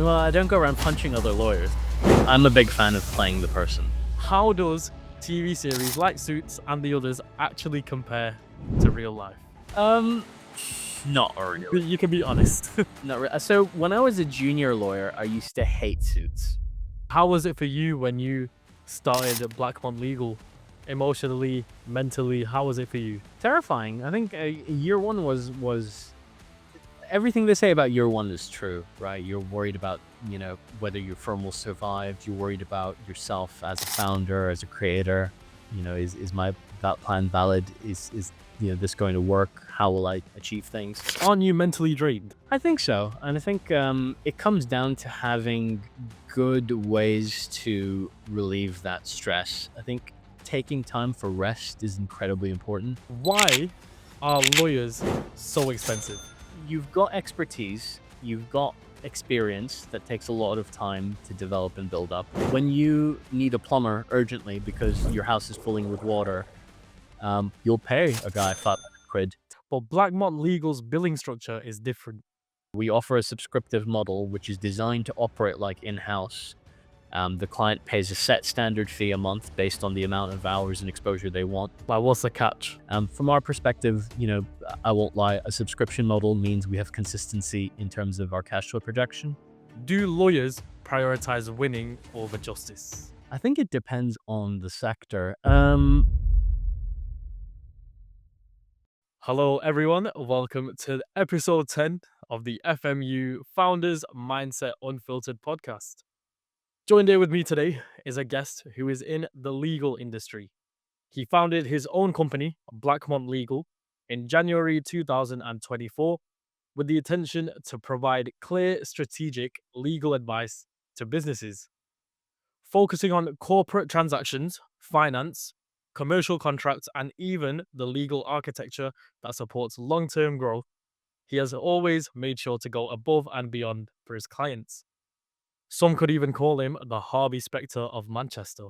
Well, I don't go around punching other lawyers. I'm a big fan of playing the person. How does TV series like Suits and the others actually compare to real life? Not really. You can be honest. So when I was a junior lawyer, I used to hate Suits. How was it for you when you started at Blackmont Legal? Emotionally, mentally, how was it for you? Terrifying. I think year one was everything they say about year one is true, right? You're worried about, whether your firm will survive. You're worried about yourself as a founder, as a creator. Is my plan valid? Is this going to work? How will I achieve things? Aren't you mentally drained? I think so. And I think it comes down to having good ways to relieve that stress. I think taking time for rest is incredibly important. Why are lawyers so expensive? You've got expertise, you've got experience that takes a lot of time to develop and build up. When you need a plumber urgently because your house is filling with water, you'll pay a guy £500. But Blackmont Legal's billing structure is different. We offer a subscriptive model which is designed to operate like in-house. The client pays a set standard fee a month based on the amount of hours and exposure they want. Like, what's the catch? From our perspective, I won't lie, a subscription model means we have consistency in terms of our cash flow projection. Do lawyers prioritize winning over justice? I think it depends on the sector. Hello, everyone. Welcome to episode 10 of the FMU Founders Mindset Unfiltered podcast. Joined here with me today is a guest who is in the legal industry. He founded his own company, Blackmont Legal, in January 2024 with the intention to provide clear, strategic legal advice to businesses, focusing on corporate transactions, finance, commercial contracts, and even the legal architecture that supports long-term growth. He has always made sure to go above and beyond for his clients. Some could even call him the Harvey Specter of Manchester.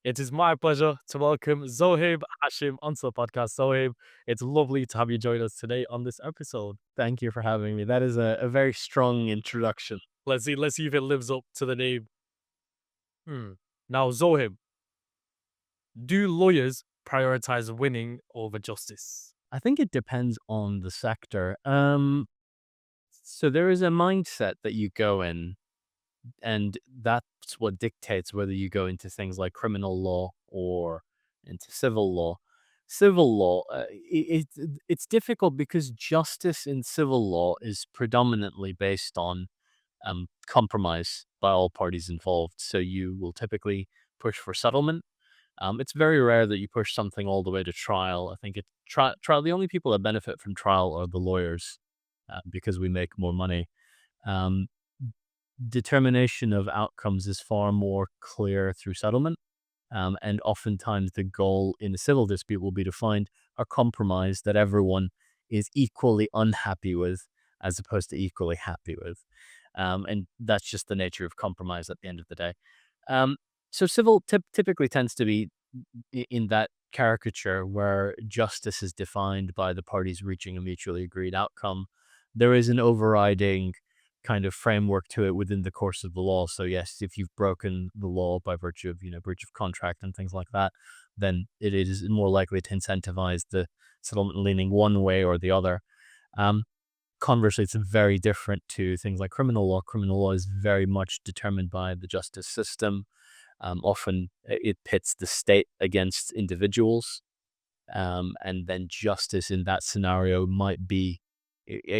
It is my pleasure to welcome Zohaib Hashim onto the podcast. Zohaib, it's lovely to have you join us today on this episode. Thank you for having me. That is a very strong introduction. Let's see if it lives up to the name. Now, Zohaib, do lawyers prioritize winning over justice? I think it depends on the sector. So there is a mindset that you go in, and that's what dictates whether you go into things like criminal law or into civil law. Civil law, it's difficult because justice in civil law is predominantly based on compromise by all parties involved. So you will typically push for settlement. It's very rare that you push something all the way to trial. I think trial. The only people that benefit from trial are the lawyers because we make more money. Determination of outcomes is far more clear through settlement. And oftentimes the goal in a civil dispute will be to find a compromise that everyone is equally unhappy with as opposed to equally happy with. And that's just the nature of compromise at the end of the day. So civil typically tends to be in that caricature where justice is defined by the parties reaching a mutually agreed outcome. There is an overriding kind of framework to it within the course of the law. So yes, if you've broken the law by virtue of, breach of contract and things like that, then it is more likely to incentivize the settlement leaning one way or the other. Conversely, it's very different to things like criminal law. Criminal law is very much determined by the justice system. Often it pits the state against individuals. And then justice in that scenario might be,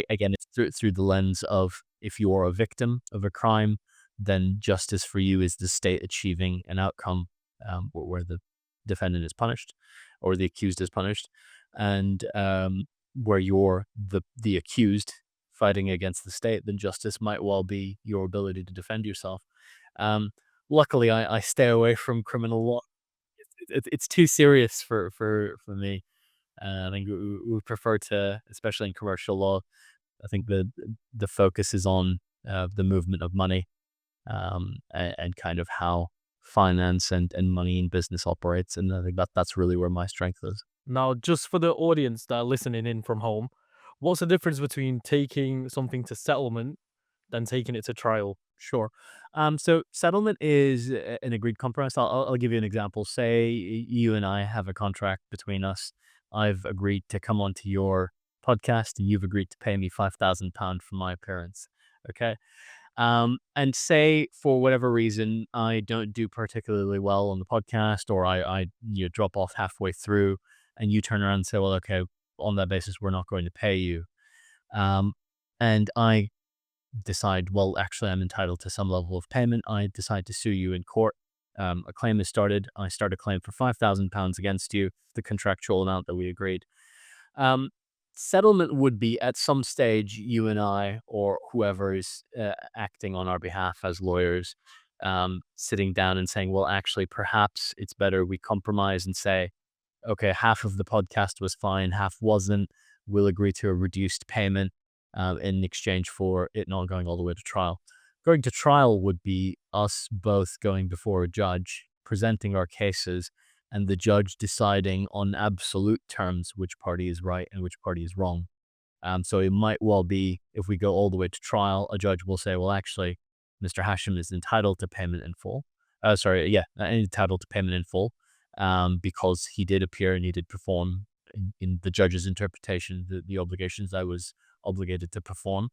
again, it's through the lens of if you are a victim of a crime, then justice for you is the state achieving an outcome where the defendant is punished or the accused is punished. And where you're the accused fighting against the state, then justice might well be your ability to defend yourself. Luckily, I stay away from criminal law. It's too serious for me. I think we prefer to, especially in commercial law, I think the focus is on the movement of money and kind of how finance and money in business operates. And I think that's really where my strength is. Now, just for the audience that are listening in from home, what's the difference between taking something to settlement than taking it to trial? Sure. So settlement is an agreed compromise. I'll give you an example. Say you and I have a contract between us. I've agreed to come onto your podcast, and you've agreed to pay me £5,000 for my appearance. Okay. And say for whatever reason I don't do particularly well on the podcast, or I drop off halfway through, and you turn around and say, "Well, okay, on that basis, we're not going to pay you." Um, and I decide, well, actually, I'm entitled to some level of payment. I decide to sue you in court. A claim is started. I start a claim for £5,000 against you, the contractual amount that we agreed. Um, Settlement would be at some stage, you and I, or whoever is acting on our behalf as lawyers, sitting down and saying, well, actually, perhaps it's better we compromise and say, okay, half of the podcast was fine, half wasn't. We'll agree to a reduced payment in exchange for it not going all the way to trial. Going to trial would be us both going before a judge, presenting our cases, and the judge deciding on absolute terms which party is right and which party is wrong. So it might well be, if we go all the way to trial, a judge will say, well, actually, Mr. Hashim is entitled to payment in full. Entitled to payment in full because he did appear and he did perform in the judge's interpretation the obligations I was obligated to perform.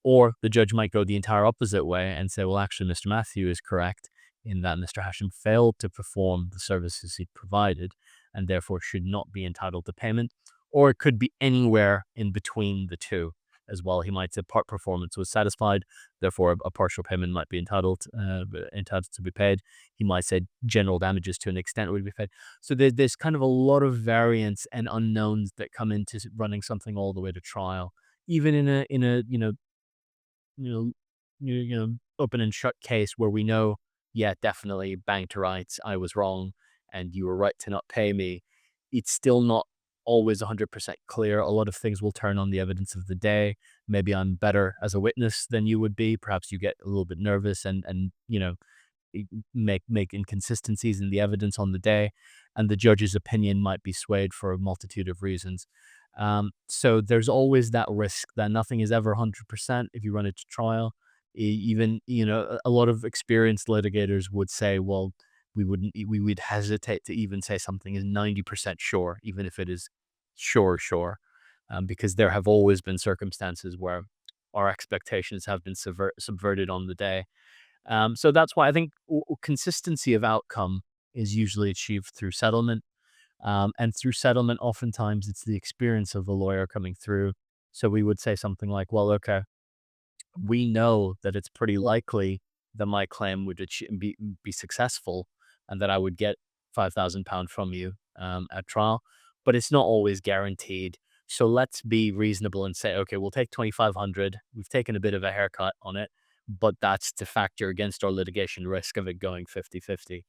Or the judge might go the entire opposite way and say, well, actually, Mr. Matthew is correct in that Mr. Hashim failed to perform the services he provided and therefore should not be entitled to payment. Or it could be anywhere in between the two as well. He might say part performance was satisfied, therefore a partial payment might be entitled to be paid. He might say general damages to an extent would be paid. So there's kind of a lot of variance and unknowns that come into running something all the way to trial, even in a you know, open and shut case where we know, yeah, definitely bang to rights, I was wrong, and you were right to not pay me. It's still not always 100% clear. A lot of things will turn on the evidence of the day. Maybe I'm better as a witness than you would be. Perhaps you get a little bit nervous and make inconsistencies in the evidence on the day, and the judge's opinion might be swayed for a multitude of reasons. So there's always that risk that nothing is ever 100% if you run it to trial. Even a lot of experienced litigators would say, well, we would hesitate to even say something is 90% sure, even if it is sure, because there have always been circumstances where our expectations have been subverted on the day. So that's why I think consistency of outcome is usually achieved through settlement. And through settlement, oftentimes it's the experience of the lawyer coming through. So we would say something like, well, okay, we know that it's pretty likely that my claim would be successful and that I would get £5,000 from you at trial, but it's not always guaranteed. So let's be reasonable and say, okay, we'll take 2,500. We've taken a bit of a haircut on it, but that's to factor against our litigation risk of it going 50-50.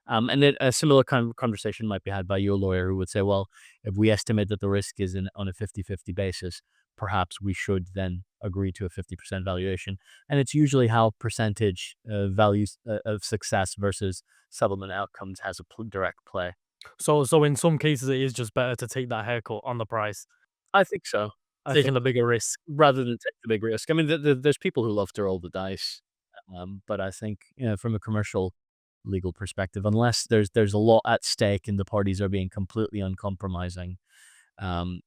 And then a similar kind of conversation might be had by your lawyer who would say, well, if we estimate that the risk is on a 50-50 basis, perhaps we should then agree to a 50% valuation. And it's usually how percentage values of success versus settlement outcomes has a direct play. So in some cases, it is just better to take that haircut on the price, I think so. I think taking the bigger risk. rather than take the big risk. I mean, there's people who love to roll the dice, but I think from a commercial legal perspective, unless there's a lot at stake and the parties are being completely uncompromising,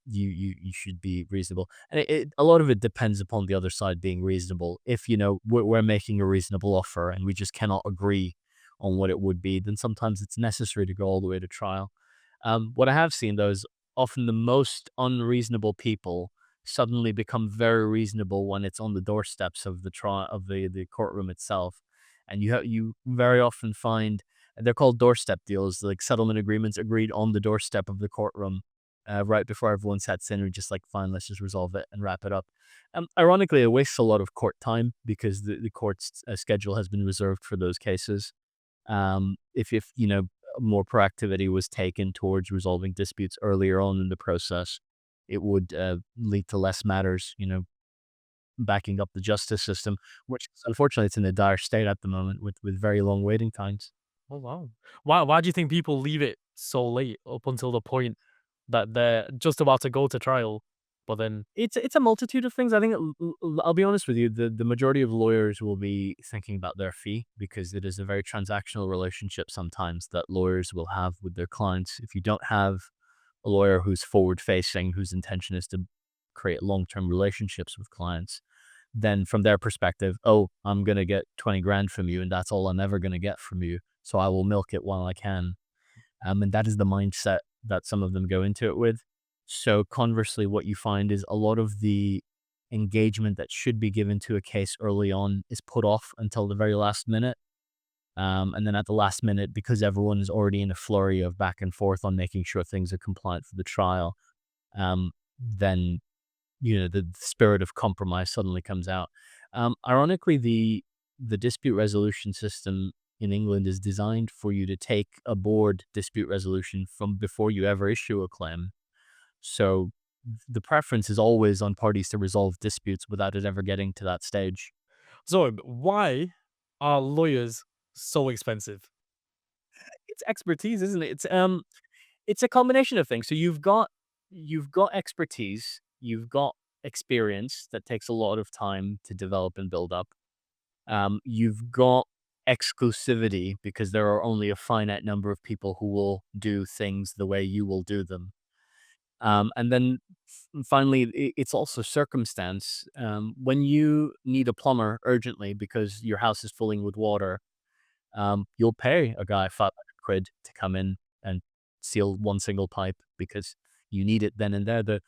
you should be reasonable. And a lot of it depends upon the other side being reasonable. If we're making a reasonable offer and we just cannot agree on what it would be, then sometimes it's necessary to go all the way to trial. What I have seen though is often the most unreasonable people suddenly become very reasonable when it's on the doorsteps of the trial of the courtroom itself, and you very often find they're called doorstep deals, like settlement agreements agreed on the doorstep of the courtroom, right before everyone sets in, or just like, fine, let's just resolve it and wrap it up. Ironically, it wastes a lot of court time because the court's schedule has been reserved for those cases. If more proactivity was taken towards resolving disputes earlier on in the process, it would lead to less matters, backing up the justice system, which unfortunately it's in a dire state at the moment with very long waiting times. Oh wow. Why do you think people leave it so late up until the point that they're just about to go to trial? But then, It's a multitude of things. I think I'll be honest with you, the majority of lawyers will be thinking about their fee because it is a very transactional relationship sometimes that lawyers will have with their clients. If you don't have a lawyer who's forward facing, whose intention is to create long-term relationships with clients, then from their perspective, oh, I'm going to get 20 grand from you and that's all I'm ever going to get from you. So I will milk it while I can. And that is the mindset that some of them go into it with. So conversely, what you find is a lot of the engagement that should be given to a case early on is put off until the very last minute. And then at the last minute, because everyone is already in a flurry of back and forth on making sure things are compliant for the trial, then the spirit of compromise suddenly comes out. Ironically, the dispute resolution system in England is designed for you to take aboard dispute resolution from before you ever issue a claim. So the preference is always on parties to resolve disputes without it ever getting to that stage. so why are lawyers so expensive? It's expertise, isn't it? It's a combination of things. So you've got expertise, you've got experience that takes a lot of time to develop and build up. You've got exclusivity because there are only a finite number of people who will do things the way you will do them. And then finally, it's also circumstance. When you need a plumber urgently because your house is filling with water, you'll pay a guy 500 quid to come in and seal one single pipe because you need it then and there. The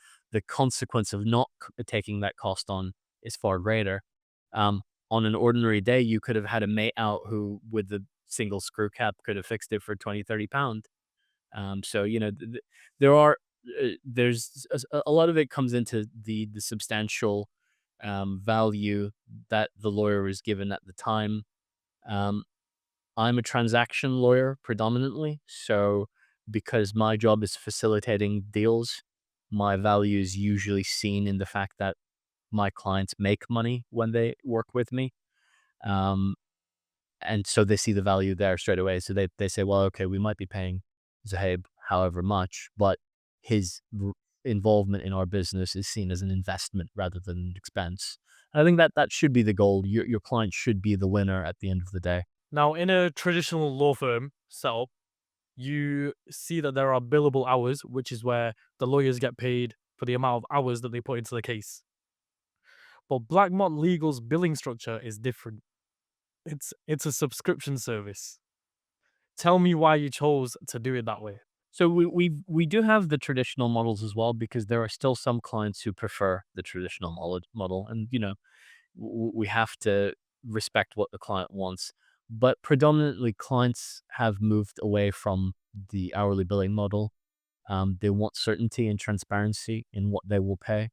consequence of not taking that cost on is far greater. Um, on an ordinary day, you could have had a mate out who, with the single screw cap, could have fixed it for 20, 30 pound. So, there are, there's a lot of it comes into the substantial value that the lawyer is given at the time. Um, I'm a transaction lawyer predominantly. So, because my job is facilitating deals, my value is usually seen in the fact that my clients make money when they work with me. Um, and so they see the value there straight away. So they say, well, okay, we might be paying Zohaib however much, but his involvement in our business is seen as an investment rather than an expense. And I think that should be the goal. Your client should be the winner at the end of the day. Now, in a traditional law firm setup, you see that there are billable hours, which is where the lawyers get paid for the amount of hours that they put into the case. But Blackmont Legal's billing structure is different. It's a subscription service. Tell me why you chose to do it that way. So we do have the traditional models as well because there are still some clients who prefer the traditional model, and we have to respect what the client wants. But predominantly, clients have moved away from the hourly billing model. They want certainty and transparency in what they will pay.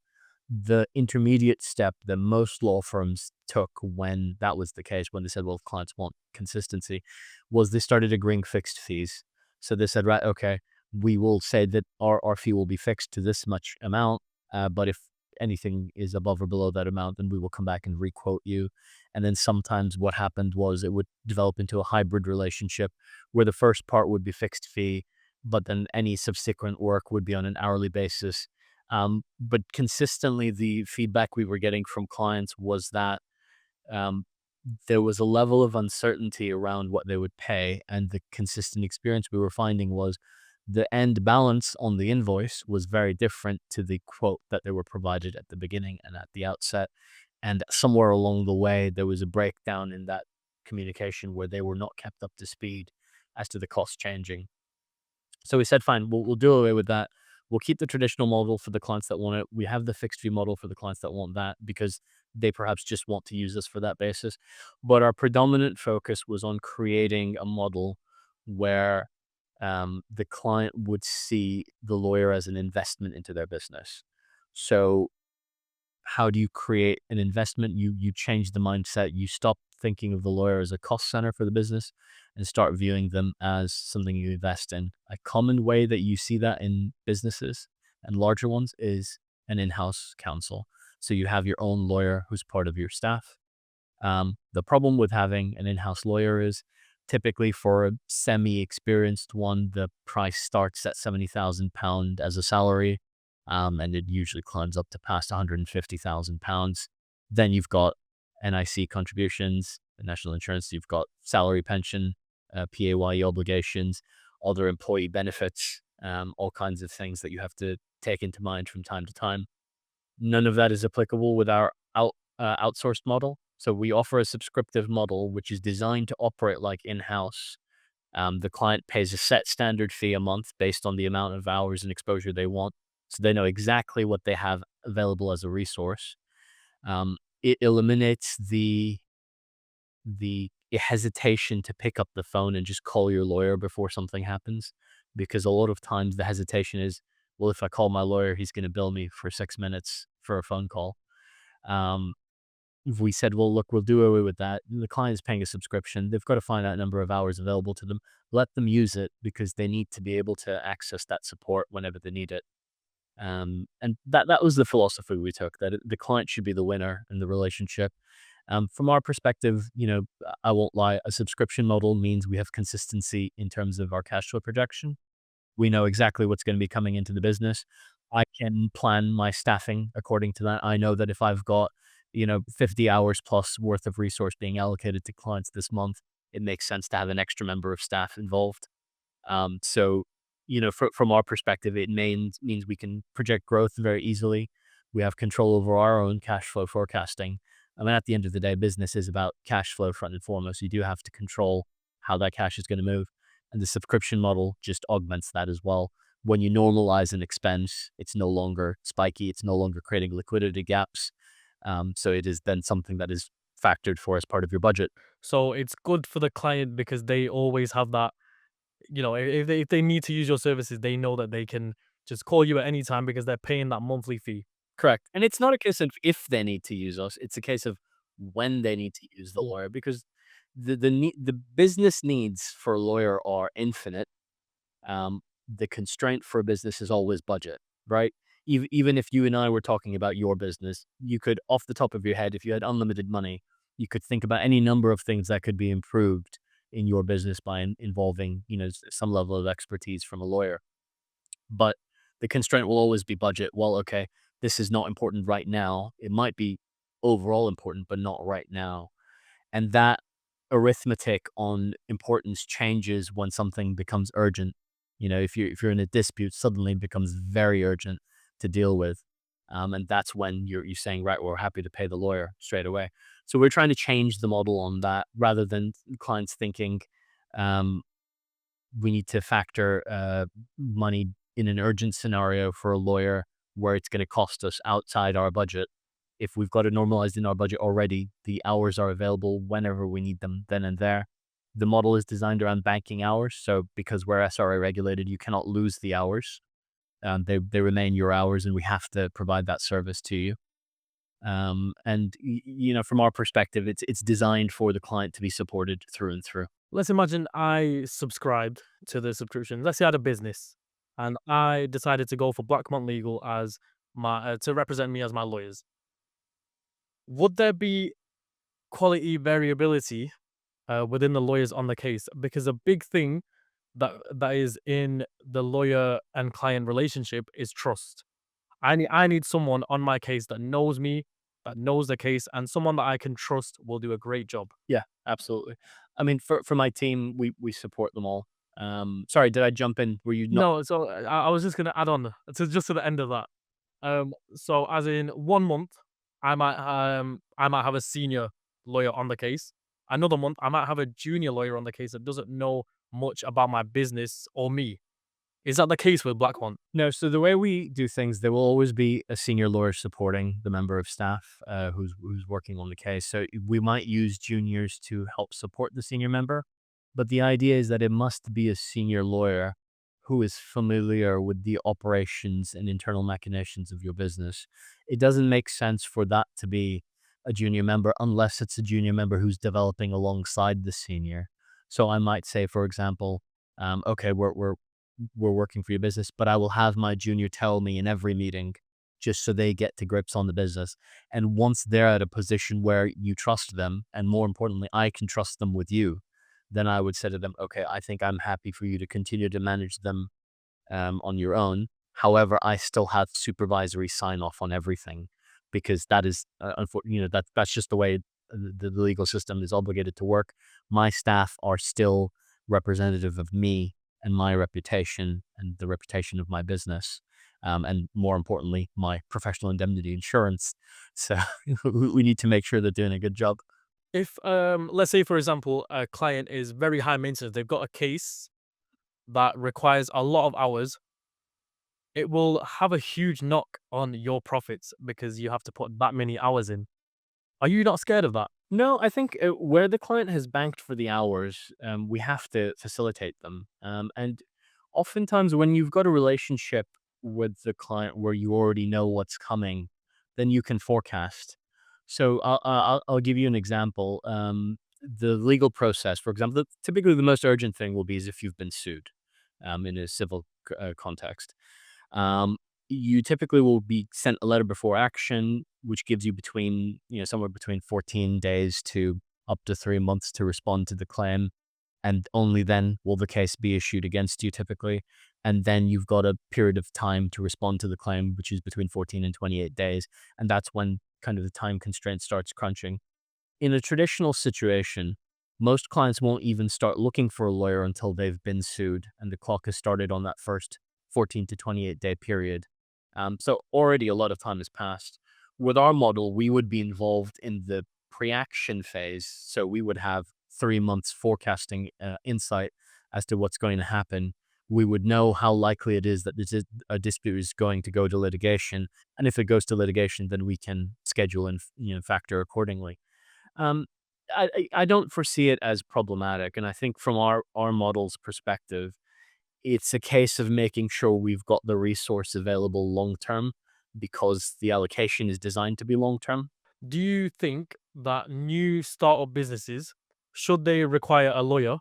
The intermediate step that most law firms took when that was the case, when they said, well, clients want consistency, was they started agreeing fixed fees. So they said, right, okay, we will say that our fee will be fixed to this much amount, but if anything is above or below that amount, then we will come back and requote you. And then sometimes what happened was it would develop into a hybrid relationship where the first part would be fixed fee, but then any subsequent work would be on an hourly basis. But consistently, the feedback we were getting from clients was that um, there was a level of uncertainty around what they would pay. And the consistent experience we were finding was the end balance on the invoice was very different to the quote that they were provided at the beginning and at the outset. And somewhere along the way, there was a breakdown in that communication where they were not kept up to speed as to the cost changing. So we said, fine, we'll do away with that. We'll keep the traditional model for the clients that want it. We have the fixed fee model for the clients that want that because they perhaps just want to use us for that basis. But our predominant focus was on creating a model where the client would see the lawyer as an investment into their business. So how do you create an investment? You change the mindset. You stop thinking of the lawyer as a cost center for the business and start viewing them as something you invest in. A common way that you see that in businesses and larger ones is an in-house counsel. So you have your own lawyer who's part of your staff. The problem with having an in-house lawyer is typically for a semi-experienced one, the price starts at £70,000 as a salary. and it usually climbs up to past £150,000. Then you've got NIC contributions, national insurance. You've got salary pension, PAYE obligations, other employee benefits, all kinds of things that you have to take into mind from time to time. None of that is applicable with our outsourced model. So we offer a subscriptive model, which is designed to operate like in-house. The client pays a set standard fee a month based on the amount of hours and exposure they want. So they know exactly what they have available as a resource. It eliminates the hesitation to pick up the phone and just call your lawyer before something happens, because a lot of times the hesitation is, well, if I call my lawyer, he's going to bill me for 6 minutes for a phone call. Um, if we said, well, look, we'll do away with that. The client is paying a subscription. They've got to find out a number of hours available to them. Let them use it because they need to be able to access that support whenever they need it. And that was the philosophy we took, that the client should be the winner in the relationship. From our perspective, I won't lie, a subscription model means we have consistency in terms of our cash flow projection. We know exactly what's going to be coming into the business. I can plan my staffing according to that. I know that if I've got, 50 hours plus worth of resource being allocated to clients this month, it makes sense to have an extra member of staff involved. So, from our perspective, it means we can project growth very easily. We have control over our own cash flow forecasting. I mean, at the end of the day, business is about cash flow front and foremost. You do have to control how that cash is going to move. And the subscription model just augments that as well. When you normalize an expense, it's no longer spiky. It's no longer creating liquidity gaps. So it is then something that is factored for as part of your budget. So it's good for the client because they always have that, if they need to use your services, they know that they can just call you at any time because they're paying that monthly fee. Correct. And it's not a case of if they need to use us, it's a case of when they need to use the Yeah. lawyer, because the business needs for a lawyer are infinite. The constraint for a business is always budget, right? Even if you and I were talking about your business, you could, off the top of your head, if you had unlimited money, you could think about any number of things that could be improved in your business by involving, some level of expertise from a lawyer. But the constraint will always be budget. Well, okay, this is not important right now. It might be overall important, but not right now. And that arithmetic on importance changes when something becomes urgent. If you're in a dispute, suddenly it becomes very urgent to deal with. And that's when you're saying, right, we're happy to pay the lawyer straight away. So we're trying to change the model on that, rather than clients thinking, um, we need to factor money in an urgent scenario for a lawyer where it's going to cost us outside our budget. If we've got it normalized in our budget already, the hours are available whenever we need them, then and there. The model is designed around banking hours. So because we're SRA regulated, you cannot lose the hours. They remain your hours, and we have to provide that service to you. From our perspective, it's designed for the client to be supported through and through. Let's imagine I subscribed to the subscription. Let's say I had a business and I decided to go for Blackmont Legal as my to represent me as my lawyers. Would there be quality variability within the lawyers on the case? Because a big thing that is in the lawyer and client relationship is trust. I need someone on my case that knows me, that knows the case, and someone that I can trust will do a great job. Yeah, absolutely. I mean, for my team, we support them all. Sorry, did I jump in? Were you not? No, so I was just gonna add on to the end of that. So as in 1 month, I might have a senior lawyer on the case. Another month, I might have a junior lawyer on the case that doesn't know much about my business or me. Is that the case with Blackmont? No, so the way we do things, there will always be a senior lawyer supporting the member of staff who's working on the case. So we might use juniors to help support the senior member, but the idea is that it must be a senior lawyer who is familiar with the operations and internal machinations of your business. It doesn't make sense for that to be a junior member unless it's a junior member who's developing alongside the senior. So I might say, for example, okay, we're working for your business, but I will have my junior tell me in every meeting, just so they get to grips on the business. And once they're at a position where you trust them, and more importantly, I can trust them with you, then I would say to them, okay, I think I'm happy for you to continue to manage them on your own. However, I still have supervisory sign off on everything because that is, that's just the way the legal system is obligated to work. My staff are still representative of me and my reputation and the reputation of my business. And more importantly, my professional indemnity insurance. So we need to make sure they're doing a good job. If let's say for example a client is very high maintenance, they've got a case that requires a lot of hours, it will have a huge knock on your profits because you have to put that many hours in. Are you not scared of that? No, I think where the client has banked for the hours, we have to facilitate them. And oftentimes, when you've got a relationship with the client where you already know what's coming, then you can forecast. So I'll give you an example. The legal process, for example, typically the most urgent thing will be is if you've been sued in a civil context. Um, you typically will be sent a letter before action, which gives you between, somewhere between 14 days to up to 3 months to respond to the claim. And only then will the case be issued against you typically. And then you've got a period of time to respond to the claim, which is between 14 and 28 days. And that's when kind of the time constraint starts crunching. In a traditional situation, most clients won't even start looking for a lawyer until they've been sued and the clock has started on that first 14 to 28-day period. So already a lot of time has passed. With our model, we would be involved in the pre-action phase. So we would have 3 months forecasting insight as to what's going to happen. We would know how likely it is that a dispute is going to go to litigation. And if it goes to litigation, then we can schedule and factor accordingly. Um, I don't foresee it as problematic, and I think from our model's perspective, it's a case of making sure we've got the resource available long term because the allocation is designed to be long term. Do you think that new startup businesses, should they require a lawyer,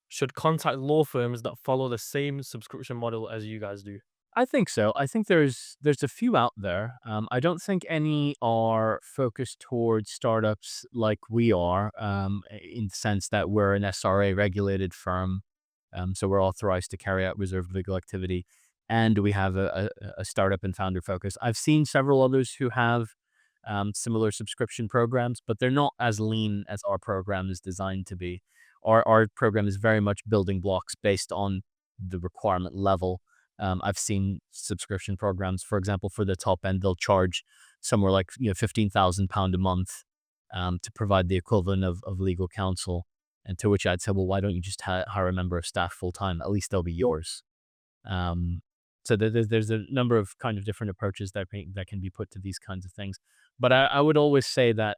should contact law firms that follow the same subscription model as you guys do? I think so. I think there's a few out there. I don't think any are focused towards startups like we are, in the sense that we're an SRA regulated firm. So we're authorized to carry out reserved legal activity, and we have a startup and founder focus. I've seen several others who have similar subscription programs, but they're not as lean as our program is designed to be. Our program is very much building blocks based on the requirement level. I've seen subscription programs, for example, for the top end, they'll charge somewhere like £15,000 a month to provide the equivalent of legal counsel. And to which I'd say, well, why don't you just hire a member of staff full time? At least they'll be yours. Um, so there's a number of kind of different approaches that can be put to these kinds of things. But I would always say that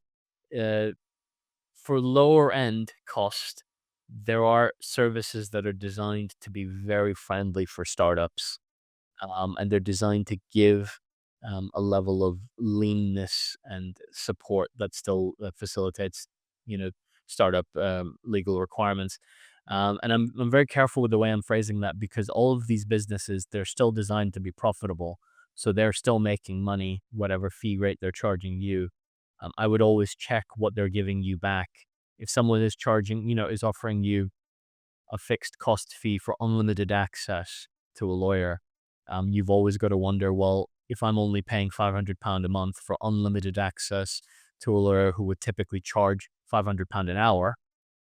uh, for lower end cost, there are services that are designed to be very friendly for startups, and they're designed to give a level of leanness and support that still facilitates, you know, startup legal requirements. And I'm very careful with the way I'm phrasing that because all of these businesses, they're still designed to be profitable. So they're still making money, whatever fee rate they're charging you. I would always check what they're giving you back. If someone is charging, is offering you a fixed cost fee for unlimited access to a lawyer, you've always got to wonder, well, if I'm only paying £500 a month for unlimited access to a lawyer who would typically charge £500 an hour,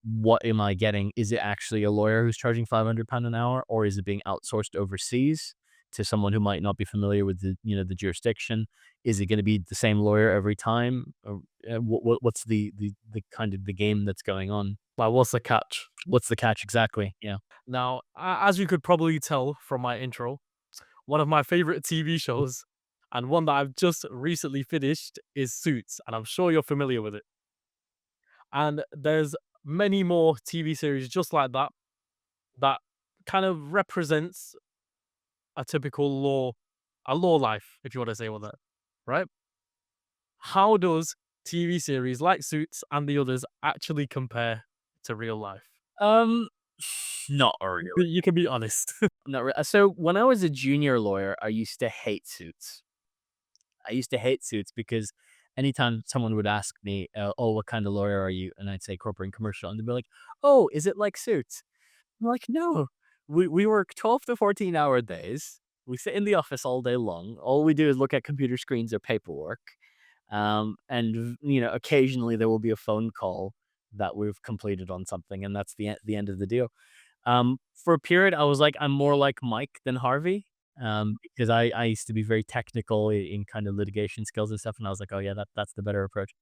what am I getting? Is it actually a lawyer who's charging £500 an hour, or is it being outsourced overseas to someone who might not be familiar with the jurisdiction? Is it going to be the same lawyer every time? Or, what's the kind of the game that's going on? Like, what's the catch? What's the catch exactly? Yeah. Now, as you could probably tell from my intro, one of my favorite TV shows and one that I've just recently finished is Suits, and I'm sure you're familiar with it. And there's many more TV series just like that that kind of represents a typical a law life, if you want to say all that, right? How does TV series like Suits and the others actually compare to real life? Um, Not really. You can be honest. Not really. So when I was a junior lawyer, I used to hate suits. I used to hate suits because anytime someone would ask me, "Oh, what kind of lawyer are you?" and I'd say corporate and commercial, and they'd be like, "Oh, is it like suits?" I'm like, "No, we work 12 to 14 hour days. We sit in the office all day long. All we do is look at computer screens or paperwork. And occasionally there will be a phone call that we've completed on something, and that's the end of the deal. For a period, I was like, I'm more like Mike than Harvey, because I used to be very technical in kind of litigation skills and stuff, and I was like, oh yeah, that's the better approach.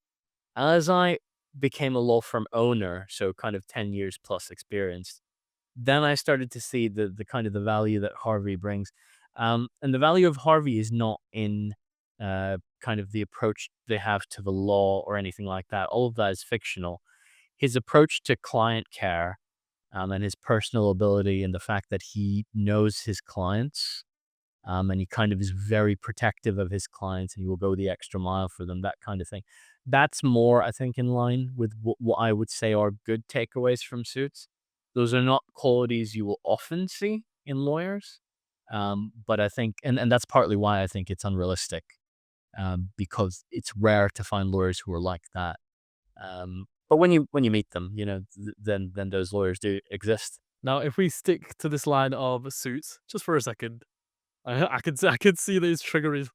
As I became a law firm owner, so kind of 10 years plus experience, then I started to see the kind of the value that Harvey brings. And the value of Harvey is not in kind of the approach they have to the law or anything like that. All of that is fictional. His approach to client care, and his personal ability, and the fact that he knows his clients, and he kind of is very protective of his clients, and he will go the extra mile for them, that kind of thing. That's more, I think, in line with what I would say are good takeaways from Suits. Those are not qualities you will often see in lawyers, but I think, and that's partly why I think it's unrealistic, because it's rare to find lawyers who are like that. But when you meet them, then those lawyers do exist. Now, if we stick to this line of Suits just for a second, I could see this triggering.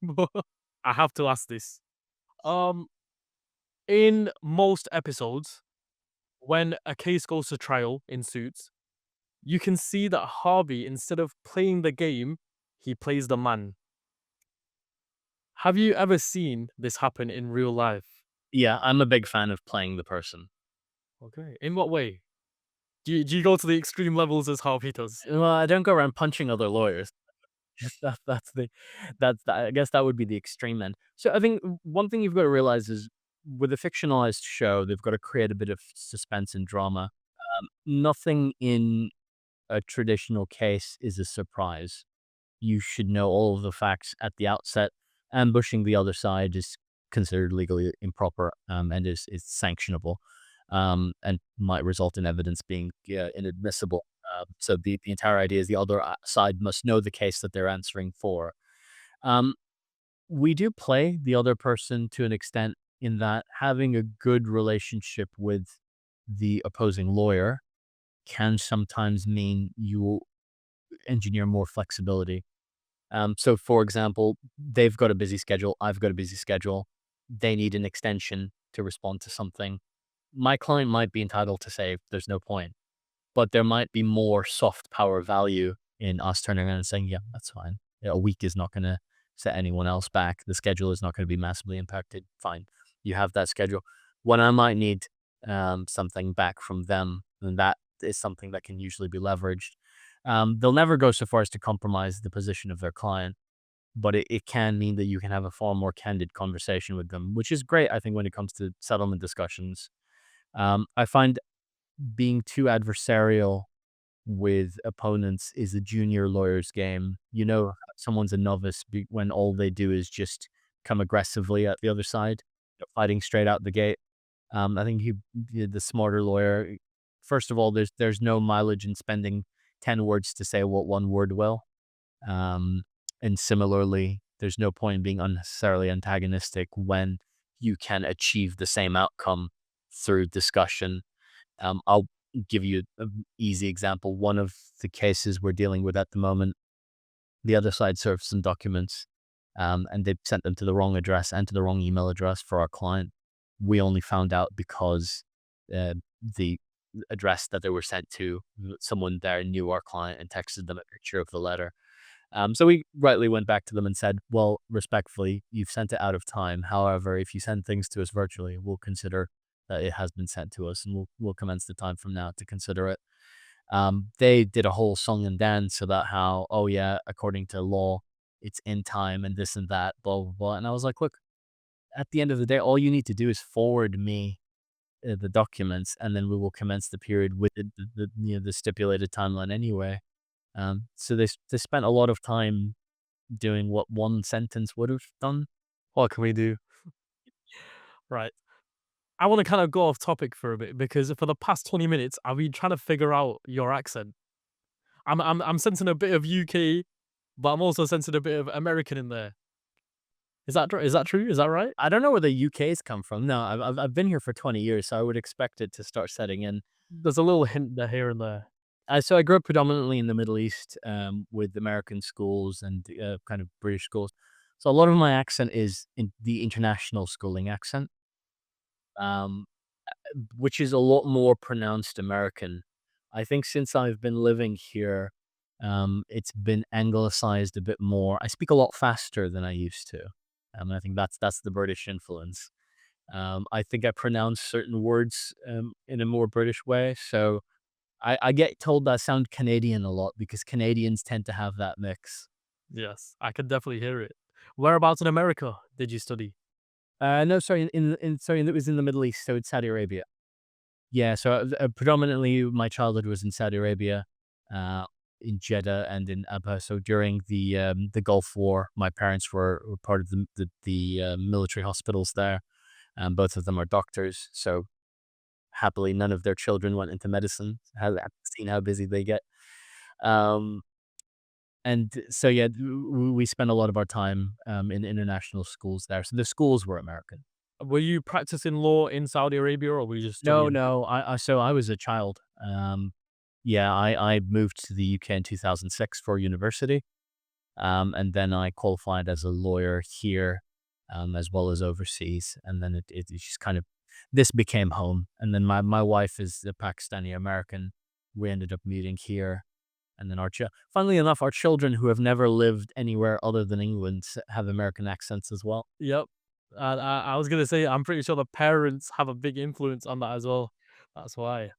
I have to ask this. Um, in most episodes, when a case goes to trial in Suits, you can see that Harvey, instead of playing the game, he plays the man. Have you ever seen this happen in real life? Yeah, I'm a big fan of playing the person. Okay. In what way? Do you go to the extreme levels as Harvey does? Well, I don't go around punching other lawyers. That's I guess that would be the extreme end. So I think one thing you've got to realize is, with a fictionalized show, they've got to create a bit of suspense and drama. Nothing in a traditional case is a surprise. You should know all of the facts at the outset. Ambushing the other side is considered legally improper, and is sanctionable, and might result in evidence being, inadmissible. So the entire idea is the other side must know the case that they're answering for. Um, we do play the other person to an extent, in that having a good relationship with the opposing lawyer can sometimes mean you will engineer more flexibility. So, for example, they've got a busy schedule. I've got a busy schedule. They need an extension to respond to something. My client might be entitled to say there's no point, but there might be more soft power value in us turning around and saying, yeah, that's fine. A week is not going to set anyone else back. The schedule is not going to be massively impacted. Fine. You have that schedule. When I might need something back from them, and that is something that can usually be leveraged. They'll never go so far as to compromise the position of their client, but it can mean that you can have a far more candid conversation with them, which is great, I think, when it comes to settlement discussions. I find being too adversarial with opponents is a junior lawyer's game. Someone's a novice when all they do is just come aggressively at the other side, fighting straight out the gate. I think the smarter lawyer, first of all, there's no mileage in spending 10 words to say what one word will. And similarly, there's no point in being unnecessarily antagonistic when you can achieve the same outcome through discussion. I'll give you an easy example. One of the cases we're dealing with at the moment, the other side served some documents, and they sent them to the wrong address and to the wrong email address for our client. We only found out because the address that they were sent to, someone there knew our client and texted them a picture of the letter. So we rightly went back to them and said, well, respectfully, you've sent it out of time. However, if you send things to us virtually, we'll consider that it has been sent to us, and we'll commence the time from now to consider it. They did a whole song and dance about how, oh yeah, according to law, it's in time and this and that, blah, blah, blah. And I was like, look, at the end of the day, all you need to do is forward me the documents, and then we will commence the period with the stipulated timeline anyway. So they spent a lot of time doing what one sentence would have done. What can we do? Right. I want to kind of go off topic for a bit because for the past 20 minutes, I've been trying to figure out your accent. I'm sensing a bit of UK, but I'm also sensing a bit of American in there. Is that true? Is that right? I don't know where the UK's come from. No, I've been here for 20 years, so I would expect it to start setting in. There's a little hint there here and there. So I grew up predominantly in the Middle East, with American schools and kind of British schools. So a lot of my accent is in the international schooling accent, um, which is a lot more pronounced American. I think since I've been living here, it's been anglicized a bit more. I speak a lot faster than I used to. I think that's the British influence. I think I pronounce certain words in a more British way. So I get told that I sound Canadian a lot because Canadians tend to have that mix. Yes, I can definitely hear it. Whereabouts in America did you study? No, sorry, sorry, it was in the Middle East, so it's Saudi Arabia. Yeah, so predominantly my childhood was in Saudi Arabia, uh, in Jeddah and in Abha. So during the Gulf War, my parents were part of the military hospitals there. Both of them are doctors, so happily none of their children went into medicine. Have seen how busy they get. Um, And so, yeah, we spent a lot of our time, in international schools there. So the schools were American. Were you practicing law in Saudi Arabia or were you just No, studying? no, so I was a child. Yeah, I moved to the UK in 2006 for university. And then I qualified as a lawyer here, as well as overseas. And then it just kind of, this became home. And then my wife is a Pakistani American. We ended up meeting here. And then funnily enough, our children who have never lived anywhere other than England have American accents as well. Yep. I was gonna say I'm pretty sure the parents have a big influence on that as well. That's why.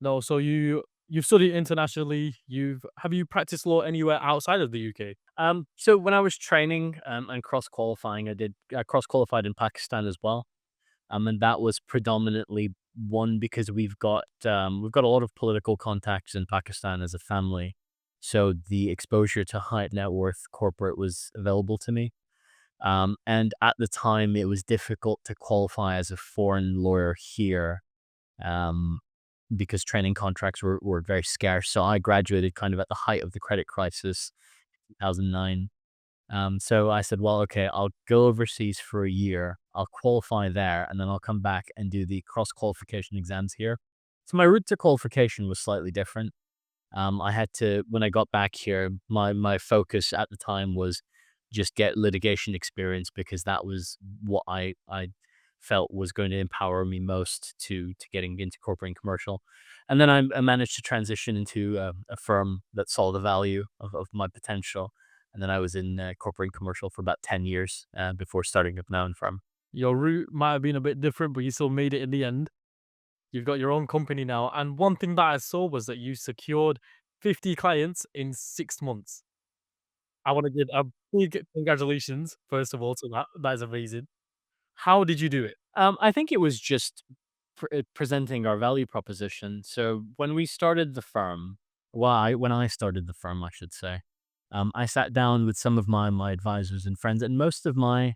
No, so you've studied internationally. You've have you practiced law anywhere outside of the UK? So when I was training, and cross qualifying, I cross qualified in Pakistan as well. And that was predominantly one because we've got a lot of political contacts in Pakistan as a family. So the exposure to high net worth corporate was available to me. And at the time, it was difficult to qualify as a foreign lawyer here, um, because training contracts were very scarce. So I graduated kind of at the height of the credit crisis, 2009. So I said, well, okay, I'll go overseas for a year. I'll qualify there, and then I'll come back and do the cross qualification exams here. So my route to qualification was slightly different. I had to when I got back here, my focus at the time was just get litigation experience because that was what I felt was going to empower me most to getting into corporate and commercial. And then I managed to transition into a firm that saw the value of my potential. And then I was in corporate and commercial for about 10 years before starting up my own firm. Your route might have been a bit different, but you still made it in the end. You've got your own company now. And one thing that I saw was that you secured 50 clients in 6 months. I want to give a big congratulations, first of all, to that. That is amazing. How did you do it? I think it was just presenting our value proposition. So when we started the firm, when I started the firm, I should say, I sat down with some of my advisors and friends, and most of my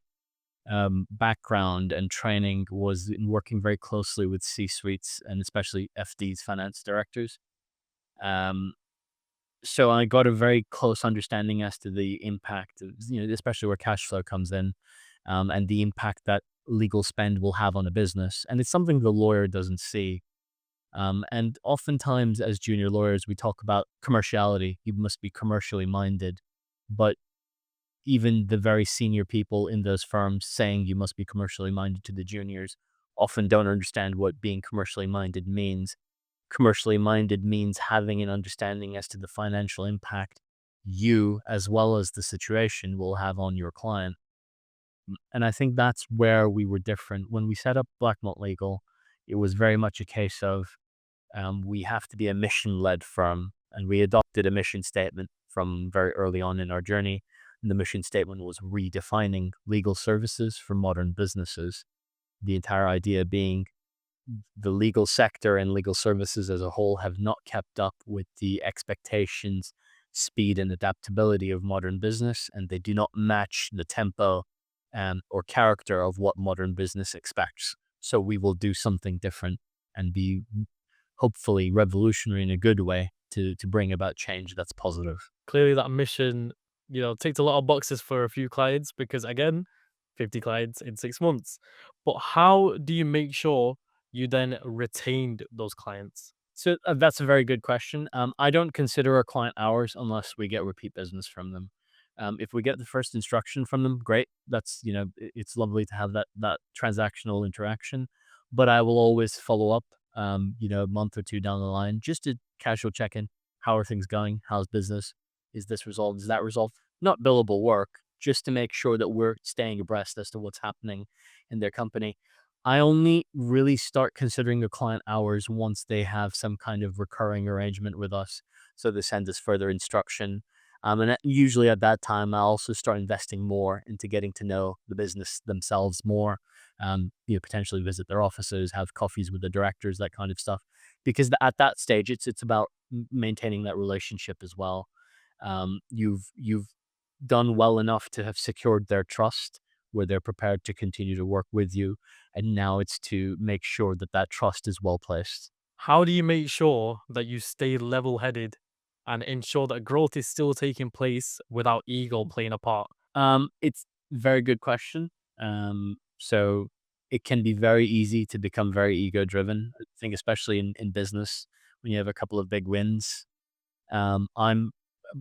background and training was in working very closely with C suites and especially FDs, finance directors. Um, so I got a very close understanding as to the impact, of, especially where cash flow comes in, and the impact that legal spend will have on a business. And it's something the lawyer doesn't see. And oftentimes, as junior lawyers, we talk about commerciality. You must be commercially minded. But even the very senior people in those firms saying you must be commercially minded to the juniors often don't understand what being commercially minded means. Commercially minded means having an understanding as to the financial impact you, as well as the situation, will have on your client. And I think that's where we were different. When we set up Blackmont Legal, it was very much a case of we have to be a mission led firm. And we adopted a mission statement from very early on in our journey. And the mission statement was redefining legal services for modern businesses. The entire idea being the legal sector and legal services as a whole have not kept up with the expectations, speed, and adaptability of modern business, and they do not match the tempo or character of what modern business expects. So we will do something different and be hopefully revolutionary in a good way to bring about change that's positive. Clearly, that mission, ticked a lot of boxes for a few clients because, again, 50 clients in 6 months. But how do you make sure you then retained those clients? So that's a very good question. I don't consider a client ours unless we get repeat business from them. If we get the first instruction from them, great. That's it's lovely to have that transactional interaction. But I will always follow up, a month or two down the line, just to casual check in. How are things going? How's business? Is this resolved? Is that resolved? Not billable work, just to make sure that we're staying abreast as to what's happening in their company. I only really start considering the client hours once they have some kind of recurring arrangement with us. So they send us further instruction. Usually at that time, I also start investing more into getting to know the business themselves more. Potentially visit their offices, have coffees with the directors, that kind of stuff. Because at that stage, it's about maintaining that relationship as well. You've done well enough to have secured their trust, where they're prepared to continue to work with you. And now it's to make sure that that trust is well placed. How do you make sure that you stay level headed and ensure that growth is still taking place without ego playing a part? It's a very good question. So it can be very easy to become very ego driven. I think, especially in business, when you have a couple of big wins. Um, I'm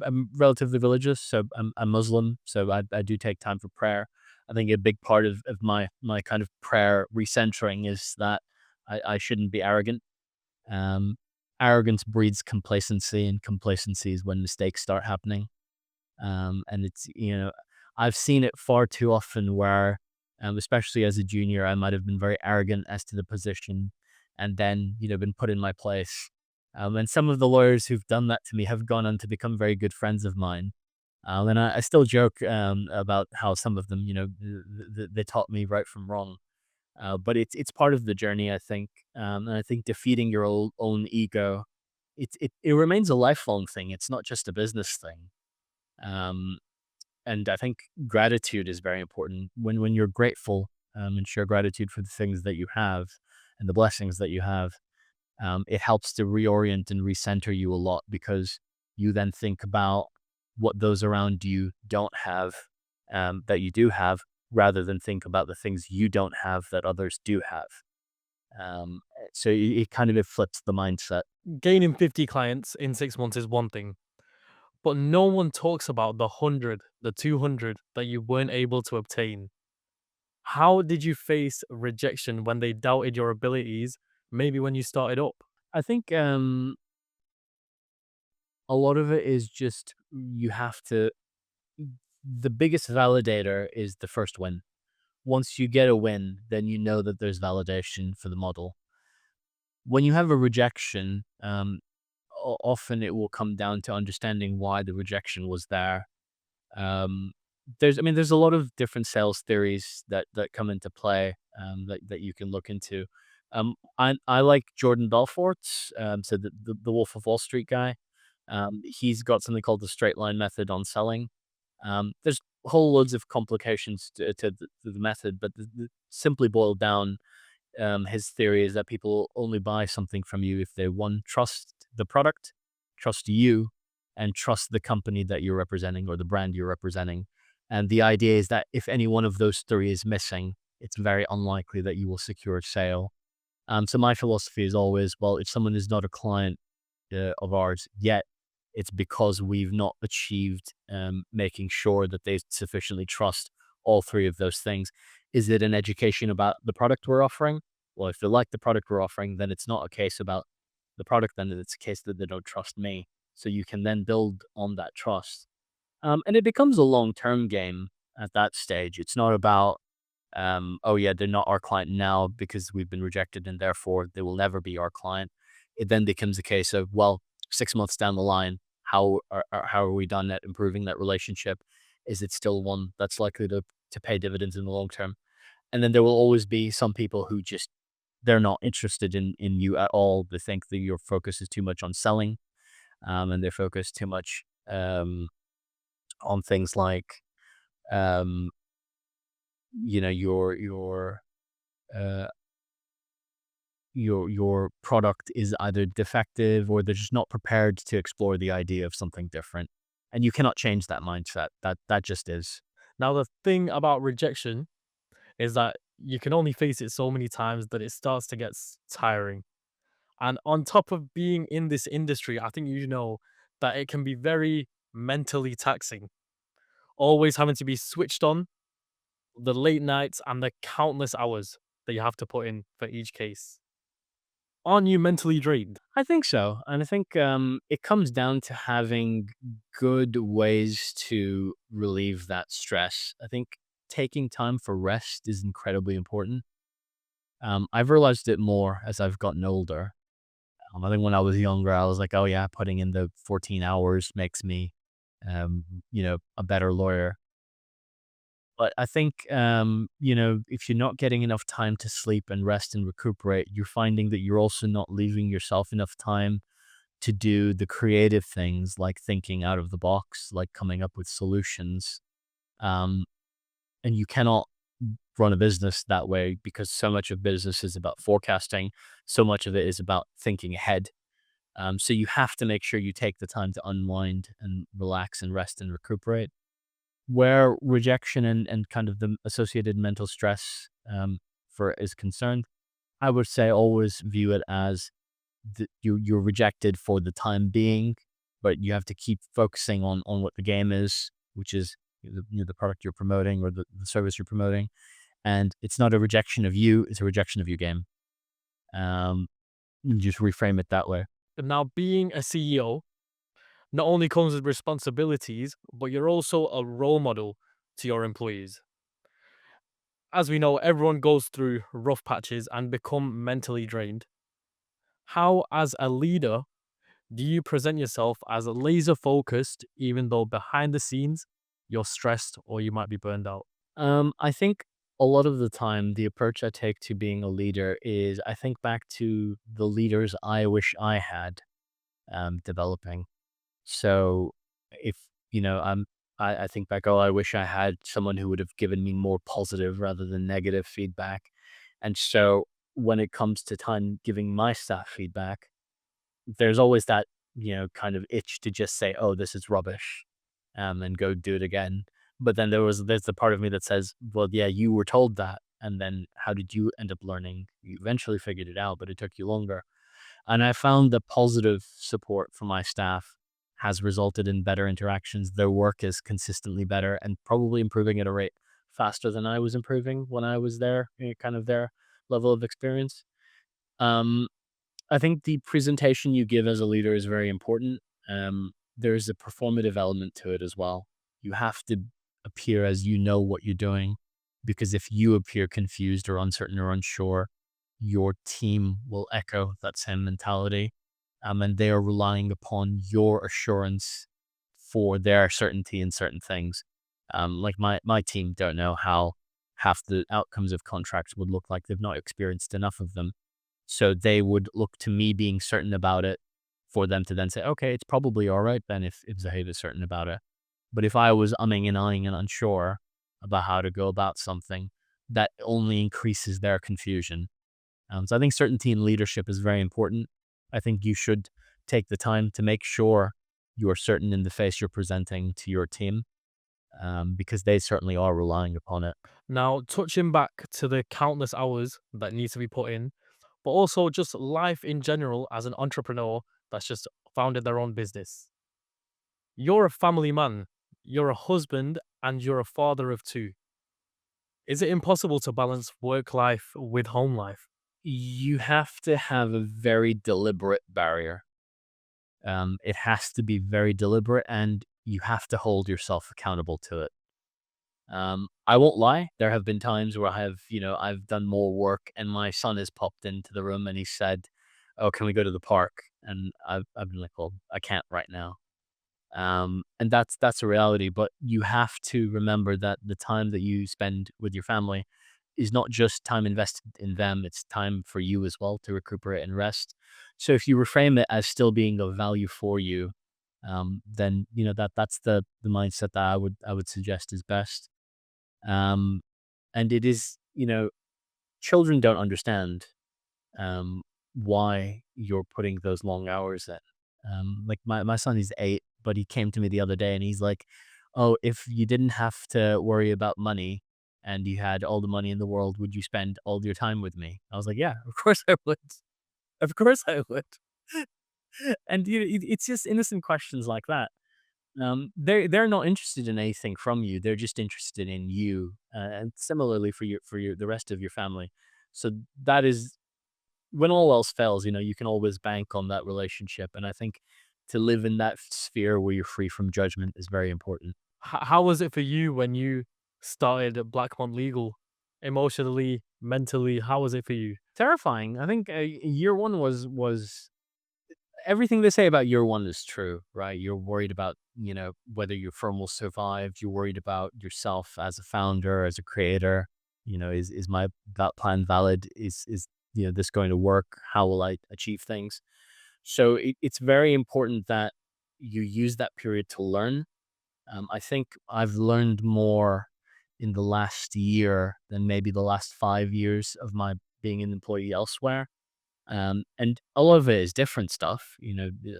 I'm relatively religious, so I'm Muslim, so I do take time for prayer. I think a big part of my kind of prayer recentering is that I shouldn't be arrogant. Um, Arrogance breeds complacency, and complacency is when mistakes start happening. And I've seen it far too often where, especially as a junior, I might have been very arrogant as to the position, and then been put in my place. And some of the lawyers who've done that to me have gone on to become very good friends of mine. And I still joke about how some of them, they taught me right from wrong. But it's part of the journey, I think. And I think defeating your own ego, it remains a lifelong thing. It's not just a business thing. Um, and I think gratitude is very important. When you're grateful, and share gratitude for the things that you have and the blessings that you have, it helps to reorient and recenter you a lot, because you then think about what those around you don't have, that you do have, rather than think about the things you don't have that others do have. So it kind of, it flips the mindset. Gaining 50 clients in 6 months is one thing, but no one talks about the 100, the 200 that you weren't able to obtain. How did you face rejection when they doubted your abilities, maybe when you started up? I think a lot of it is just you have to. The biggest validator is the first win. Once you get a win, then you know that there's validation for the model. When you have a rejection, often it will come down to understanding why the rejection was there. Um, there's a lot of different sales theories that come into play, that you can look into. I like Jordan Belfort's, so the Wolf of Wall Street guy. He's got something called the straight line method on selling. There's whole loads of complications to the method, but simply boiled down, his theory is that people only buy something from you if they, one, trust the product, trust you, and trust the company that you're representing or the brand you're representing. And the idea is that if any one of those three is missing, it's very unlikely that you will secure a sale. So my philosophy is always, well, if someone is not a client of ours yet, it's because we've not achieved, making sure that they sufficiently trust all three of those things. Is it an education about the product we're offering? Well, if they like the product we're offering, then it's not a case about the product, then it's a case that they don't trust me. So you can then build on that trust. And it becomes a long term game at that stage. It's not about, oh, yeah, they're not our client now because we've been rejected and therefore they will never be our client. It then becomes a case of, well, 6 months down the line, how are we done at improving that relationship? Is it still one that's likely to pay dividends in the long term? And then there will always be some people who just, they're not interested in you at all. They think that your focus is too much on selling, and they're focused too much, on things like, um, your uh, your product is either defective or they're just not prepared to explore the idea of something different. And you cannot change that mindset. That just is. Now, the thing about rejection is that you can only face it so many times that it starts to get tiring. And on top of being in this industry, I think you know that it can be very mentally taxing, always having to be switched on, the late nights and the countless hours that you have to put in for each case. Aren't you mentally drained? I think so. And I think it comes down to having good ways to relieve that stress. I think taking time for rest is incredibly important. I've realized it more as I've gotten older. I think when I was younger, I was like, oh, yeah, putting in the 14 hours makes me, a better lawyer. But I think, if you're not getting enough time to sleep and rest and recuperate, you're finding that you're also not leaving yourself enough time to do the creative things like thinking out of the box, like coming up with solutions. Um, and you cannot run a business that way because so much of business is about forecasting. So much of it is about thinking ahead. So you have to make sure you take the time to unwind and relax and rest and recuperate. Where rejection and kind of the associated mental stress for is concerned, I would say always view it as you're rejected for the time being, but you have to keep focusing on what the game is, which is the product you're promoting or the service you're promoting, and it's not a rejection of you; it's a rejection of your game. Um, you just reframe it that way. Now, being a CEO not only comes with responsibilities, but you're also a role model to your employees. As we know, everyone goes through rough patches and become mentally drained. How, as a leader, do you present yourself as laser focused, even though behind the scenes you're stressed or you might be burned out? I think a lot of the time, the approach I take to being a leader is I think back to the leaders I wish I had developing. So if, I think back, oh, I wish I had someone who would have given me more positive rather than negative feedback. And so when it comes to time giving my staff feedback, there's always that, kind of itch to just say, oh, this is rubbish, and go do it again. But then there's the part of me that says, well, yeah, you were told that. And then how did you end up learning? You eventually figured it out, but it took you longer. And I found the positive support from my staff has resulted in better interactions. Their work is consistently better and probably improving at a rate faster than I was improving when I was there, kind of their level of experience. Um, I think the presentation you give as a leader is very important. There's a performative element to it as well. You have to appear as you know what you're doing, because if you appear confused or uncertain or unsure, your team will echo that same mentality. And they are relying upon your assurance for their certainty in certain things. Like my team don't know how half the outcomes of contracts would look like. They've not experienced enough of them. So they would look to me being certain about it for them to then say, okay, it's probably all right then if Zohaib is certain about it. But if I was umming and ahhing and unsure about how to go about something, that only increases their confusion. So I think certainty in leadership is very important. I think you should take the time to make sure you are certain in the face you're presenting to your team, because they certainly are relying upon it. Now, touching back to the countless hours that need to be put in, but also just life in general as an entrepreneur that's just founded their own business. You're a family man, you're a husband, and you're a father of two. Is it impossible to balance work life with home life? You have to have a very deliberate barrier. It has to be very deliberate, and you have to hold yourself accountable to it. I won't lie. There have been times where I've done more work and my son has popped into the room and he said, oh, can we go to the park? And I've been like, well, I can't right now. And that's a reality, but you have to remember that the time that you spend with your family is not just time invested in them, it's time for you as well to recuperate and rest. So if you reframe it as still being of value for you, then that's the mindset that I would suggest is best. Um, and it is, children don't understand um, why you're putting those long hours in. Like my son is 8, but he came to me the other day and he's like, "Oh, if you didn't have to worry about money and you had all the money in the world, would you spend all your time with me?" I was like, "Yeah, of course I would." Of course I would. And it's just innocent questions like that. They're not interested in anything from you. They're just interested in you, and similarly for your the rest of your family. So that is when all else fails. You can always bank on that relationship, and I think to live in that sphere where you're free from judgment is very important. How was it for you when you started at Blackmont Legal? Emotionally, mentally, how was it for you? Terrifying. I think year one was everything they say about year one is true, right? You're worried about, whether your firm will survive. You're worried about yourself as a founder, as a creator. Is my that plan valid? Is this going to work? How will I achieve things? So it's very important that you use that period to learn. I think I've learned more in the last year than maybe the last 5 years of my being an employee elsewhere. And a lot of it is different stuff,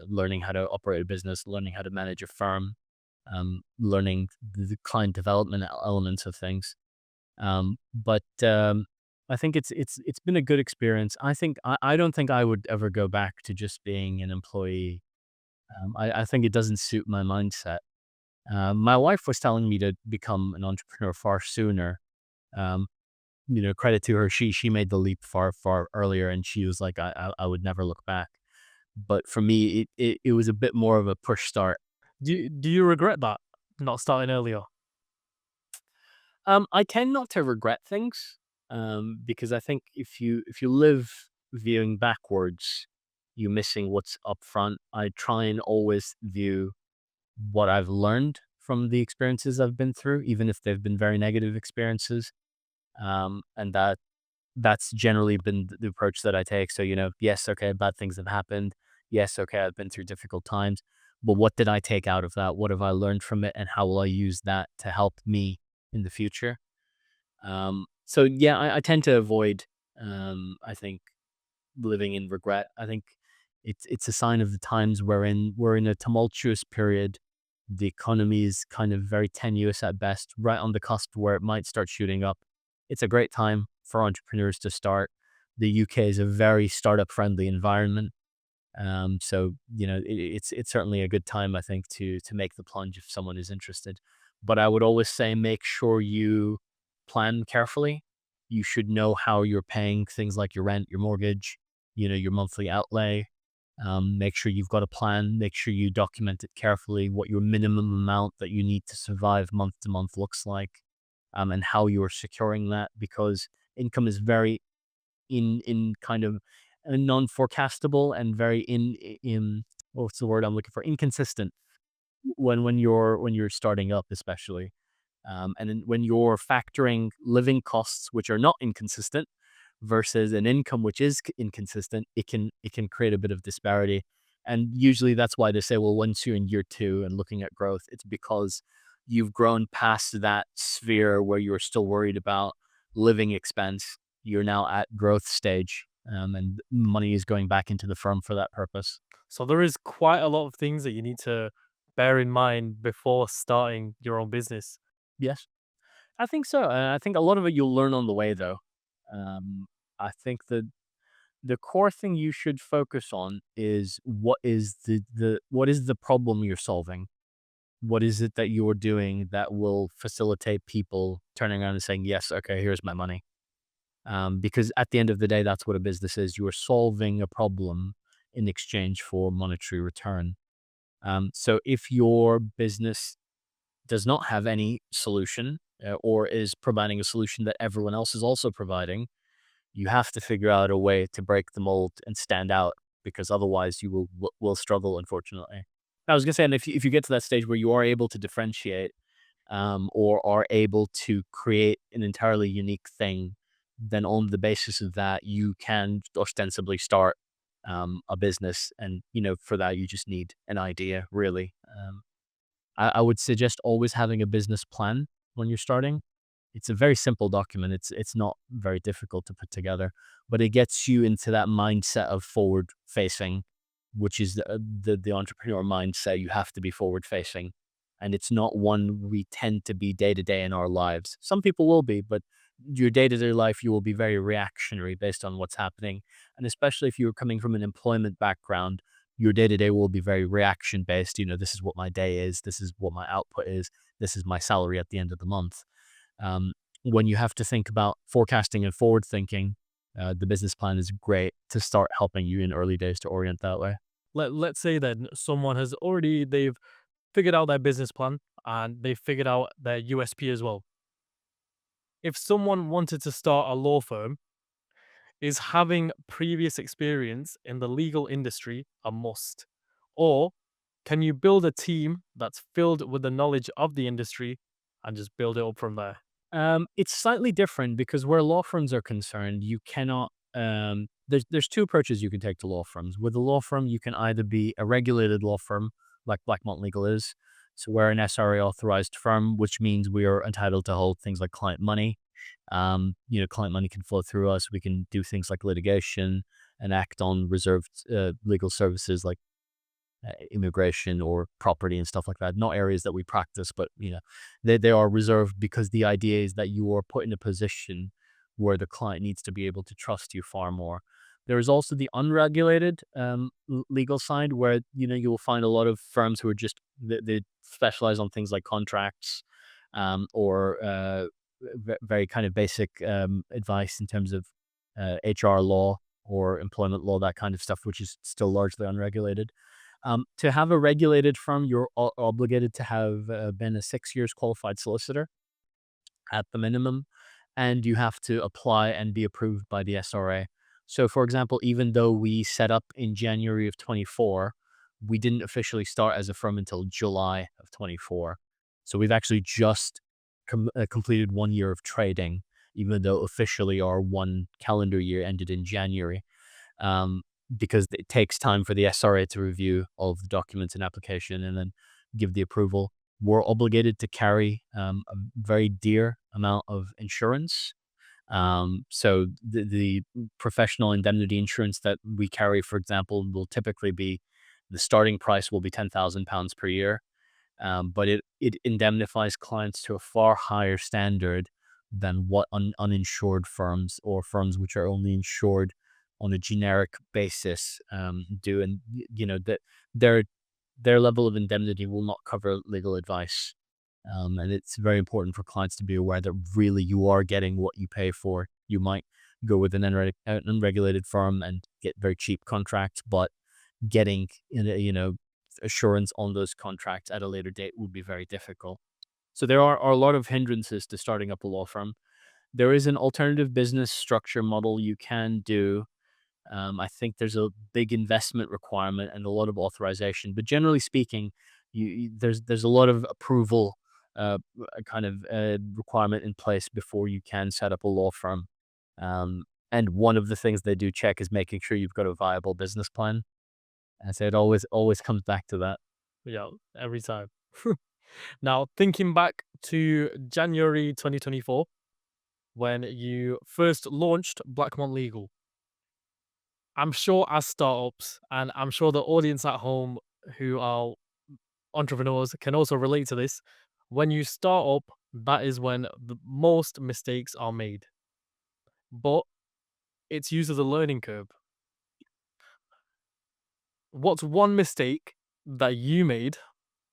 learning how to operate a business, learning how to manage a firm, learning the client development elements of things. But I think it's been a good experience. I don't think I would ever go back to just being an employee. I think it doesn't suit my mindset. My wife was telling me to become an entrepreneur far sooner. Um, credit to her, she made the leap far earlier, and she was like, I would never look back. But for me, it was a bit more of a push start. Do you regret that not starting earlier? I tend not to regret things, because I think if you live viewing backwards, you're missing what's up front. I try and always view what I've learned from the experiences I've been through, even if they've been very negative experiences. And that's generally been the approach that I take. So, yes, okay, bad things have happened. Yes, okay, I've been through difficult times. But what did I take out of that? What have I learned from it? And how will I use that to help me in the future? So yeah, I tend to avoid, I think, living in regret. I think it's a sign of the times we're in a tumultuous period. The economy is kind of very tenuous at best, right on the cusp where it might start shooting up. It's a great time for entrepreneurs to start. The UK is a very startup friendly environment. So it's certainly a good time, I think, to make the plunge if someone is interested. But I would always say make sure you plan carefully. You should know how you're paying things like your rent, your mortgage, your monthly outlay. Make sure you've got a plan. Make sure you document it carefully. What your minimum amount that you need to survive month to month looks like, and how you are securing that, because income is very in kind of non-forecastable and very in what's the word I'm looking for, inconsistent when you're starting up, especially. And then when you're factoring living costs which are not inconsistent versus an income which is inconsistent, it can create a bit of disparity. And usually that's why they say, well, once you're in year two and looking at growth, it's because you've grown past that sphere where you're still worried about living expense. You're now at growth stage, and money is going back into the firm for that purpose. So there is quite a lot of things that you need to bear in mind before starting your own business. Yes, I think so. And I think a lot of it you'll learn on the way, though. I think that the core thing you should focus on is what is the problem you're solving? What is it that you're doing that will facilitate people turning around and saying, yes, okay, here's my money? Because at the end of the day, that's what a business is. You are solving a problem in exchange for monetary return. So if your business does not have any solution, or is providing a solution that everyone else is also providing, you have to figure out a way to break the mold and stand out, because otherwise you will struggle, unfortunately. I was gonna say, and if you get to that stage where you are able to differentiate, or are able to create an entirely unique thing, then on the basis of that, you can ostensibly start a business. And for that, you just need an idea, really. I would suggest always having a business plan when you're starting. It's a very simple document. It's not very difficult to put together, but it gets you into that mindset of forward facing, which is the entrepreneur mindset. You have to be forward facing, and it's not one we tend to be day to day in our lives. Some people will be, but your day-to-day life, you will be very reactionary based on what's happening. And especially if you're coming from an employment background, your day-to-day will be very reaction based. This is what my day is, this is what my output is, this is my salary at the end of the month. Um, when you have to think about forecasting and forward thinking, the business plan is great to start helping you in early days to orient that way. Let's say then someone has already they've figured out their business plan and they figured out their USP as well. If someone wanted to start a law firm, is having previous experience in the legal industry a must? Or can you build a team that's filled with the knowledge of the industry and just build it up from there? It's slightly different because where law firms are concerned, you cannot. There's two approaches you can take to law firms. With a law firm, you can either be a regulated law firm like Blackmont Legal is, so we're an SRA authorized firm, which means we are entitled to hold things like client money. Client money can flow through us. We can do things like litigation and act on reserved legal services like immigration or property and stuff like that. Not areas that we practice, but they are reserved because the idea is that you are put in a position where the client needs to be able to trust you far more. There is also the unregulated legal side where you will find a lot of firms who are just they specialize on things like contracts or very kind of basic advice in terms of HR law or employment law, that kind of stuff, which is still largely unregulated. To have a regulated firm, you're obligated to have been a 6 years qualified solicitor at the minimum, and you have to apply and be approved by the SRA. So, for example, even though we set up in January of 24, we didn't officially start as a firm until July of 24. So we've actually just completed 1 year of trading, even though officially our 1 calendar year ended in January. Um, because it takes time for the SRA to review all of the documents and application and then give the approval. We're obligated to carry a very dear amount of insurance. So the professional indemnity insurance that we carry, for example, will typically be the starting price will be £10,000 per year, but it indemnifies clients to a far higher standard than what uninsured firms or firms which are only insured on a generic basis do, and that their their level of indemnity will not cover legal advice, and it's very important for clients to be aware that really you are getting what you pay for. You might go with an unregulated firm and get very cheap contracts, but getting assurance on those contracts at a later date would be very difficult. So there are a lot of hindrances to starting up a law firm. There is an alternative business structure model you can do. I think there's a big investment requirement and a lot of authorization, but generally speaking, there's a lot of approval kind of requirement in place before you can set up a law firm. And one of the things they do check is making sure you've got a viable business plan. And so it always comes back to that. Yeah, every time. Now, thinking back to January 2024, when you first launched Blackmont Legal, I'm sure as startups, and I'm sure the audience at home who are entrepreneurs can also relate to this. When you start up, that is when the most mistakes are made, but it's used as a learning curve. What's one mistake that you made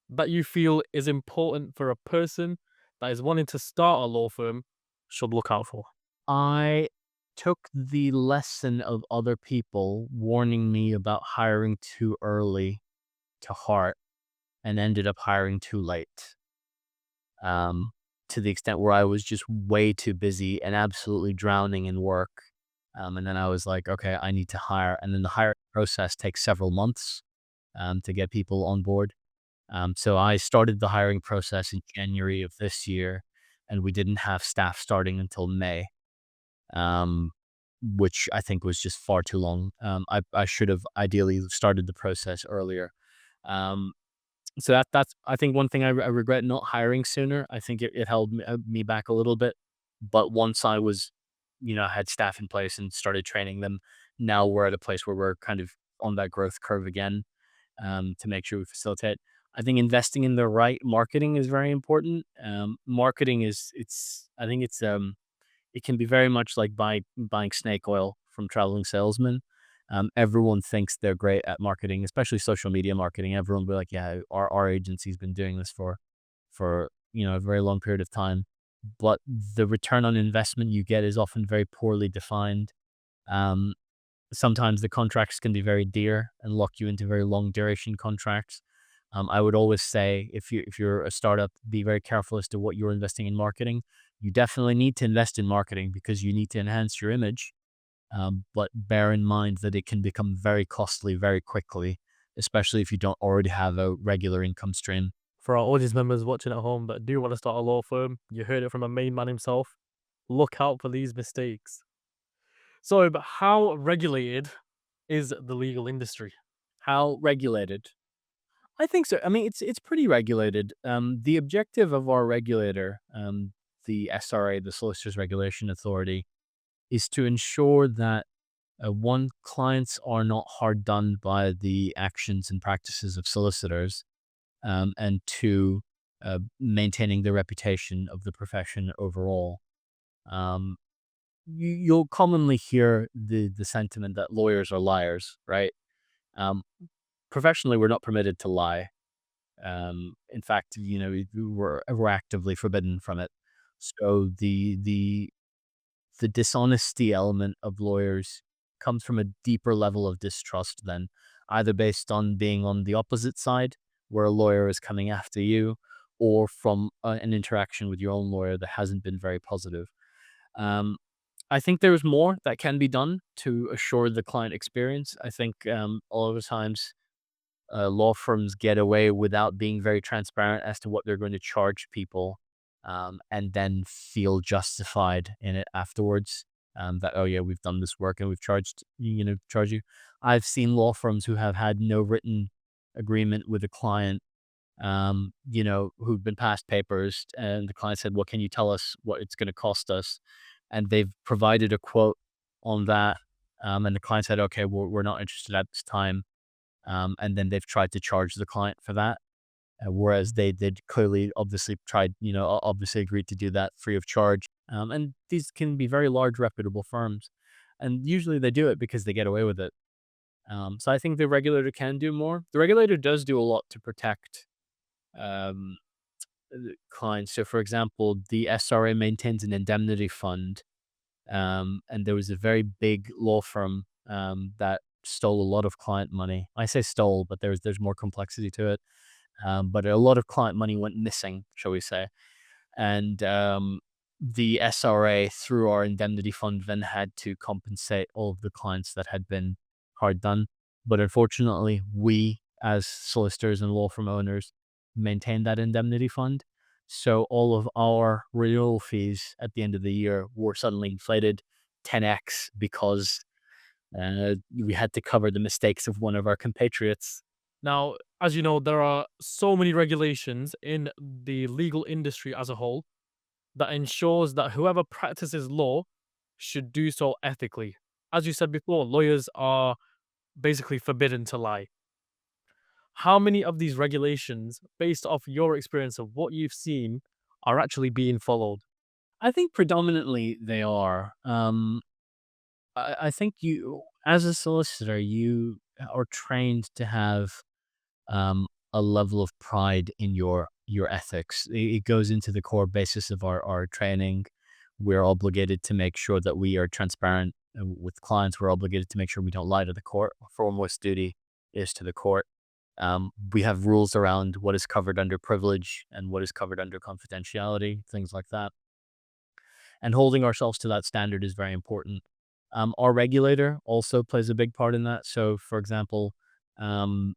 that you feel is important for a person that is wanting to start a law firm should look out for? I took the lesson of other people warning me about hiring too early to heart and ended up hiring too late. Um, to the extent where I was just way too busy and absolutely drowning in work. And then I was like, okay, I need to hire. And then the hiring process takes several months to get people on board. So I started the hiring process in January of this year, and we didn't have staff starting until May, um, which I think was just far too long. I should have ideally started the process earlier. Um, so that's I think one thing I regret not hiring sooner. I think it held me back a little bit. But once I was, had staff in place and started training them, now we're at a place where we're kind of on that growth curve again, to make sure we facilitate. I think investing in the right marketing is very important. Marketing is it's I think it's it can be very much like buying snake oil from traveling salesmen. Everyone thinks they're great at marketing, especially social media marketing. Everyone will be like, yeah, our agency's been doing this for a very long period of time, but the return on investment you get is often very poorly defined. Um, Sometimes the contracts can be very dear and lock you into very long duration contracts. I would always say if you're a startup, be very careful as to what you're investing in marketing. You definitely need to invest in marketing because you need to enhance your image, but bear in mind that it can become very costly very quickly, especially if you don't already have a regular income stream. For our audience members watching at home that do want to start a law firm, you heard it from a main man himself. Look out for these mistakes. So, but how regulated is the legal industry? How regulated? I think so. I mean, it's pretty regulated. The objective of our regulator, the SRA, the Solicitors Regulation Authority, is to ensure that one, clients are not hard done by the actions and practices of solicitors, and two, maintaining the reputation of the profession overall. Um, you'll commonly hear the sentiment that lawyers are liars, right? Um, Professionally, we're not permitted to lie. In fact, we're actively forbidden from it. So the dishonesty element of lawyers comes from a deeper level of distrust than either based on being on the opposite side, where a lawyer is coming after you, or from an interaction with your own lawyer that hasn't been very positive. Um, I think there's more that can be done to assure the client experience. I think a lot of the times law firms get away without being very transparent as to what they're going to charge people, and then feel justified in it afterwards. That, oh yeah, we've done this work and we've charge you. I've seen law firms who have had no written agreement with a client, who've been passed papers, and the client said, "Well, can you tell us what it's going to cost us?" And they've provided a quote on that, and the client said, "Okay, we're not interested at this time." And then they've tried to charge the client for that, whereas they'd clearly, obviously tried, obviously agreed to do that free of charge. And these can be very large, reputable firms, and usually they do it because they get away with it. So I think the regulator can do more. The regulator does do a lot to protect um, clients. So, for example, the SRA maintains an indemnity fund, and there was a very big law firm that stole a lot of client money. I say stole, but there's more complexity to it. But a lot of client money went missing, shall we say? And the SRA, through our indemnity fund, then had to compensate all of the clients that had been hard done. But unfortunately, we, as solicitors and law firm owners, maintain that indemnity fund. So all of our renewal fees at the end of the year were suddenly inflated 10x because we had to cover the mistakes of one of our compatriots. Now, as you know, there are so many regulations in the legal industry as a whole that ensures that whoever practices law should do so ethically. As you said before, lawyers are basically forbidden to lie. How many of these regulations, based off your experience of what you've seen, are actually being followed? I think predominantly they are. I think as a solicitor, you are trained to have a level of pride in your ethics. It goes into the core basis of our training. We're obligated to make sure that we are transparent with clients. We're obligated to make sure we don't lie to the court. Our foremost duty is to the court. We have rules around what is covered under privilege and what is covered under confidentiality, things like that. And holding ourselves to that standard is very important. Our regulator also plays a big part in that. So, for example, um,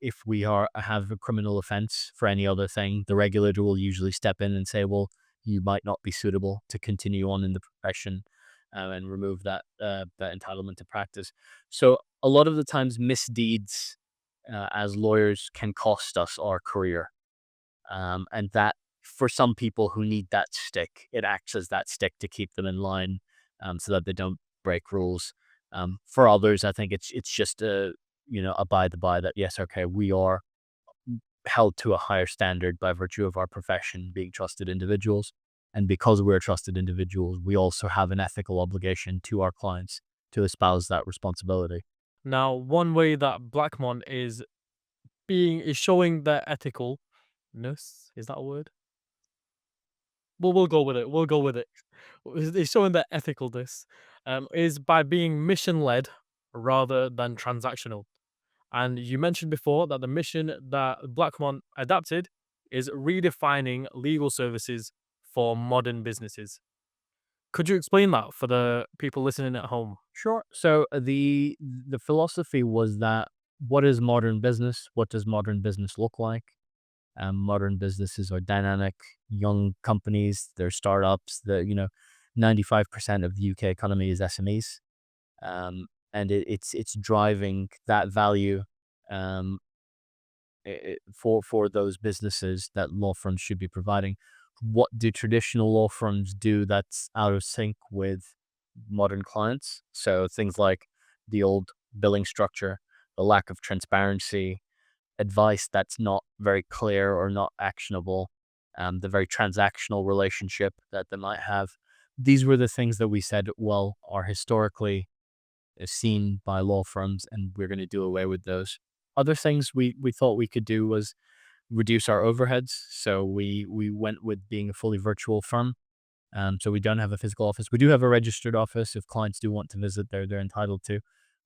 if we have a criminal offense for any other thing, the regulator will usually step in and say, "Well, you might not be suitable to continue on in the profession," and remove that entitlement to practice. So, a lot of the times, misdeeds as lawyers can cost us our career. And that, for some people who need that stick, it acts as that stick to keep them in line, so that they don't break rules. For others, I think it's just a by the by that, yes, okay, we are held to a higher standard by virtue of our profession, being trusted individuals. And because we're trusted individuals, we also have an ethical obligation to our clients to espouse that responsibility. Now, one way that Blackmont is showing their ethicalness, is that a word? Well, we'll go with it. We'll go with it. It's showing their ethicalness is by being mission led rather than transactional. And you mentioned before that the mission that Blackmont adapted is redefining legal services for modern businesses. Could you explain that for the people listening at home? Sure. So the philosophy was that what is modern business? What does modern business look like? Modern businesses are dynamic, young companies. They're startups. 95% of the UK economy is SMEs, and it's driving that value um, for those businesses that law firms should be providing. What do traditional law firms do that's out of sync with modern clients? So things like the old billing structure, the lack of transparency, advice that's not very clear or not actionable, the very transactional relationship that they might have. These were the things that we said, well, are historically seen by law firms, and we're going to do away with those. Other things we thought we could do was reduce our overheads. So we went with being a fully virtual firm. So we don't have a physical office. We do have a registered office. If clients do want to visit, they're entitled to.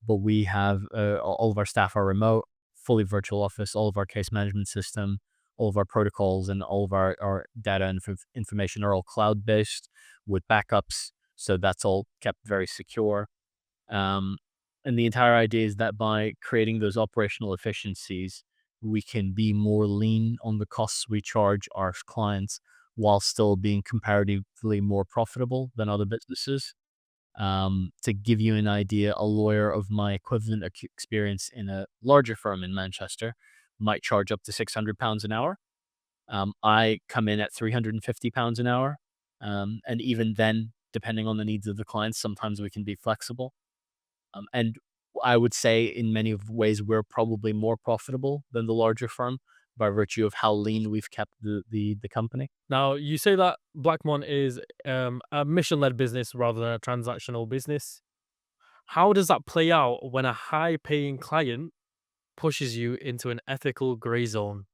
But we have all of our staff are remote, fully virtual office. All of our case management system, all of our protocols, and all of our data and information are all cloud based with backups. So that's all kept very secure. Um, and the entire idea is that by creating those operational efficiencies, we can be more lean on the costs we charge our clients while still being comparatively more profitable than other businesses. To give you an idea, a lawyer of my equivalent experience in a larger firm in Manchester might charge up to £600 an hour. I come in at £350 an hour. And even then, depending on the needs of the clients, sometimes we can be flexible. And I would say in many of ways, we're probably more profitable than the larger firm by virtue of how lean we've kept the company. Now, you say that Blackmont is a mission led business rather than a transactional business. How does that play out when a high paying client pushes you into an ethical gray zone?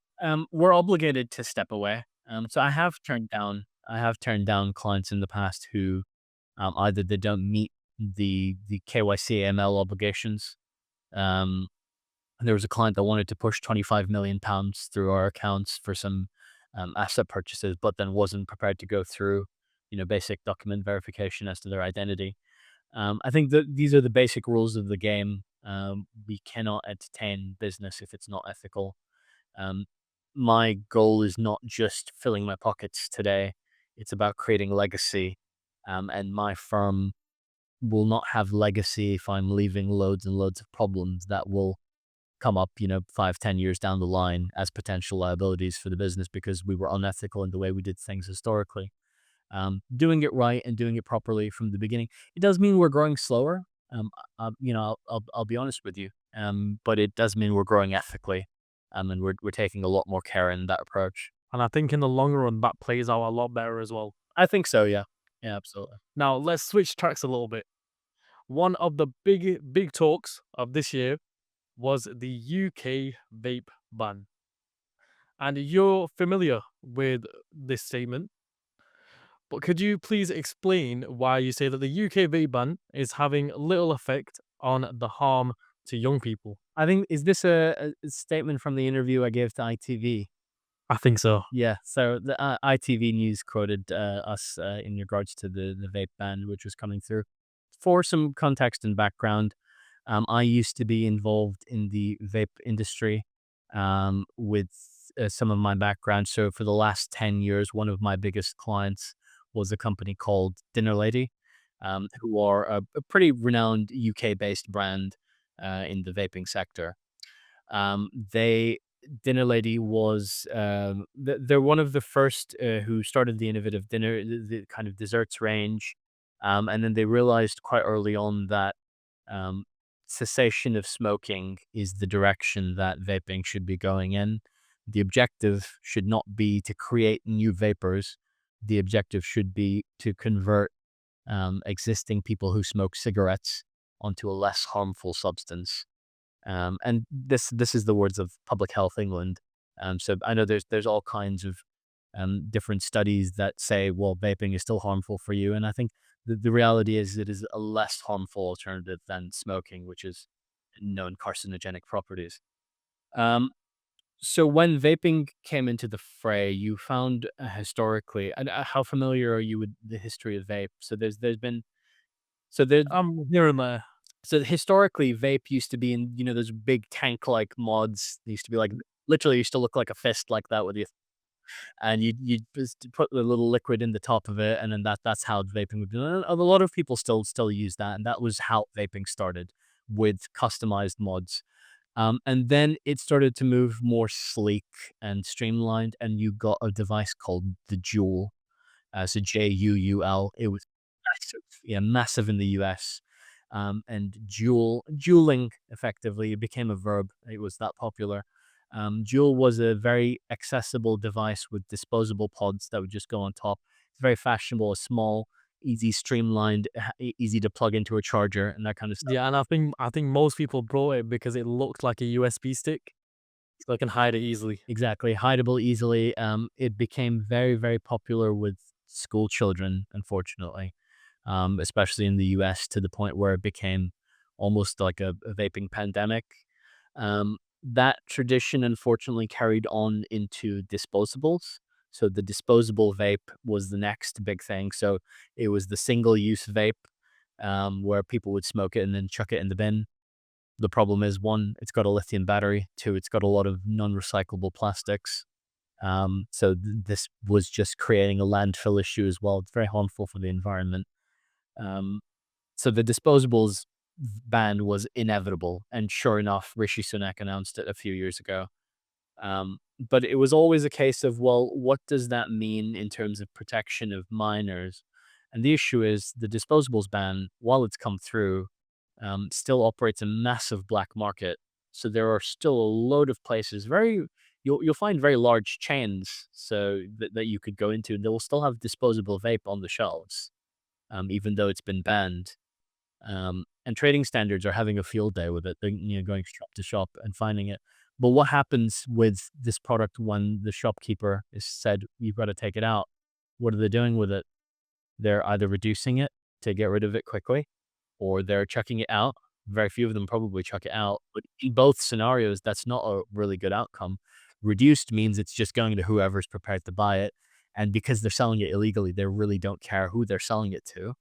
We're obligated to step away. So I have turned down clients in the past who either they don't meet the KYC AML obligations. Um, there was a client that wanted to push £25 million through our accounts for some asset purchases, but then wasn't prepared to go through, basic document verification as to their identity. I think that these are the basic rules of the game. We cannot entertain business if it's not ethical. Um, my goal is not just filling my pockets today; it's about creating legacy. And my firm will not have legacy if I'm leaving loads and loads of problems that will come up, 5, 10 years down the line as potential liabilities for the business because we were unethical in the way we did things historically. Doing it right and doing it properly from the beginning. It does mean we're growing slower. I'll be honest with you. But it does mean we're growing ethically. And we're taking a lot more care in that approach. And I think in the long run, that plays out a lot better as well. I think so. Yeah. Yeah, absolutely. Now, let's switch tracks a little bit. One of the big talks of this year was the UK vape ban. And you're familiar with this statement, but could you please explain why you say that the UK vape ban is having little effect on the harm to young people? I think, is this a statement from the interview I gave to ITV? I think so. Yeah. So the ITV News quoted us in regards to the vape ban, which was coming through. For some context and background, I used to be involved in the vape industry with some of my background. So for the last 10 years, one of my biggest clients was a company called Dinner Lady, who are a pretty renowned UK based brand in the vaping sector. They Dinner Lady was they're one of the first who started the innovative dinner, the kind of desserts range, and then they realized quite early on that um, cessation of smoking is the direction that vaping should be going in. The objective should not be to create new vapors, the objective should be to convert existing people who smoke cigarettes onto a less harmful substance. And this is the words of Public Health England. So I know there's all kinds of different studies that say, well, vaping is still harmful for you, and I think the reality is it is a less harmful alternative than smoking, which is known carcinogenic properties. Um, so when vaping came into the fray, you found historically, and how familiar are you with the history of vape? So there's been so there Here and there. so historically vape used to be in those big tank like mods. They used to be like literally used to look like a fist like that with you, and you just put the little liquid in the top of it, and then that's how vaping would be. And a lot of people still use that, and that was how vaping started with customized mods. And then it started to move more sleek and streamlined, and you got a device called the Juul. So Juul. It was massive, yeah, massive in the US. And juuling effectively it became a verb. It was that popular. Juul was a very accessible device with disposable pods that would just go on top. It's very fashionable, small, easy, streamlined, easy to plug into a charger and that kind of stuff. Yeah, and I think most people brought it because it looked like a USB stick, so I can hide it easily. Exactly, hideable easily. It became very, very popular with school children, unfortunately, especially in the US, to the point where it became almost like a vaping pandemic. That tradition, unfortunately, carried on into disposables. So the disposable vape was the next big thing. So it was the single-use vape, where people would smoke it and then chuck it in the bin. The problem is, one, it's got a lithium battery. Two, it's got a lot of non-recyclable plastics. So this was just creating a landfill issue as well. It's very harmful for the environment. Um, so the disposables ban was inevitable, and sure enough, Rishi Sunak announced it a few years ago. But it was always a case of, well, what does that mean in terms of protection of minors? And the issue is the disposables ban, while it's come through, still operates a massive black market. So there are still a load of places, you'll find very large chains, so that you could go into, and they will still have disposable vape on the shelves, even though it's been banned. And trading standards are having a field day with it. They're going shop to shop and finding it. But what happens with this product when the shopkeeper is said, "You've got to take it out"? What are they doing with it? They're either reducing it to get rid of it quickly, or they're chucking it out. Very few of them probably chuck it out, but in both scenarios, that's not a really good outcome. Reduced means it's just going to whoever's prepared to buy it, and because they're selling it illegally, they really don't care who they're selling it to.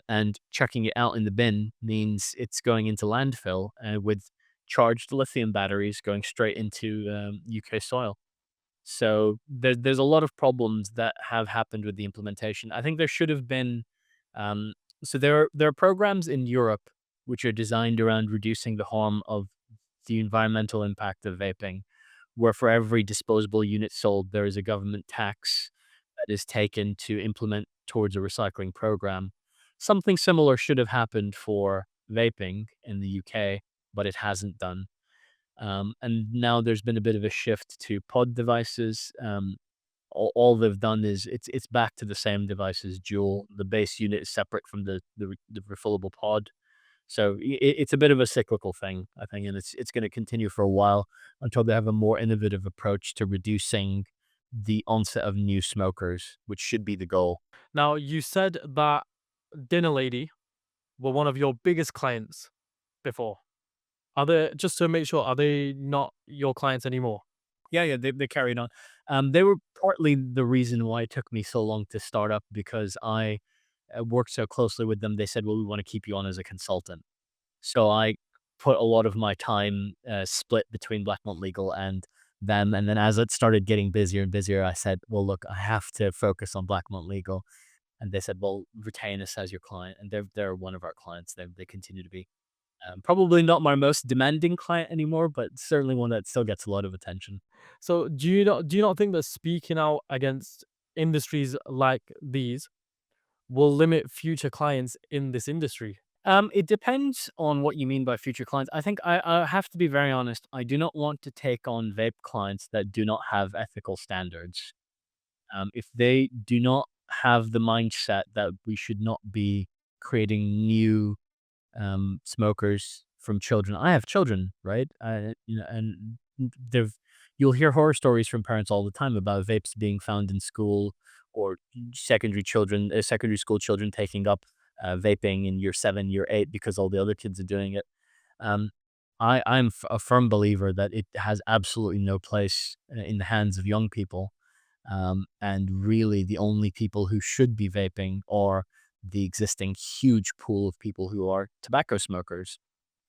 And chucking it out in the bin means it's going into landfill, with charged lithium batteries going straight into UK soil. So there's a lot of problems that have happened with the implementation. I think there should have been. Um, so there are programs in Europe which are designed around reducing the harm of the environmental impact of vaping, where for every disposable unit sold, there is a government tax that is taken to implement towards a recycling program. Something similar should have happened for vaping in the UK, but it hasn't done. And now there's been a bit of a shift to pod devices. All they've done is it's back to the same device as Dual. The base unit is separate from the refillable pod. So it's a bit of a cyclical thing, I think, and it's going to continue for a while until they have a more innovative approach to reducing the onset of new smokers, which should be the goal. Now, you said that Dinner Lady were one of your biggest clients before. Are they, just to make sure, are they not your clients anymore? Yeah, yeah, they carried on. They were partly the reason why it took me so long to start up, because I worked so closely with them. They said, "Well, we want to keep you on as a consultant." So I put a lot of my time split between Blackmont Legal and them. And then as it started getting busier and busier, I said, "Well, look, I have to focus on Blackmont Legal." And they said, "Well, retain us as your client." And they're one of our clients. They continue to be. Probably not my most demanding client anymore, but certainly one that still gets a lot of attention. So do you not think that speaking out against industries like these will limit future clients in this industry? It depends on what you mean by future clients. I think I have to be very honest. I do not want to take on vape clients that do not have ethical standards. If they do not have the mindset that we should not be creating new smokers from children. I have children, right? And they've you'll hear horror stories from parents all the time about vapes being found in school or secondary school children taking up vaping in year 7, year 8 because all the other kids are doing it. Um, I'm a firm believer that it has absolutely no place in the hands of young people. And really, the only people who should be vaping are the existing huge pool of people who are tobacco smokers.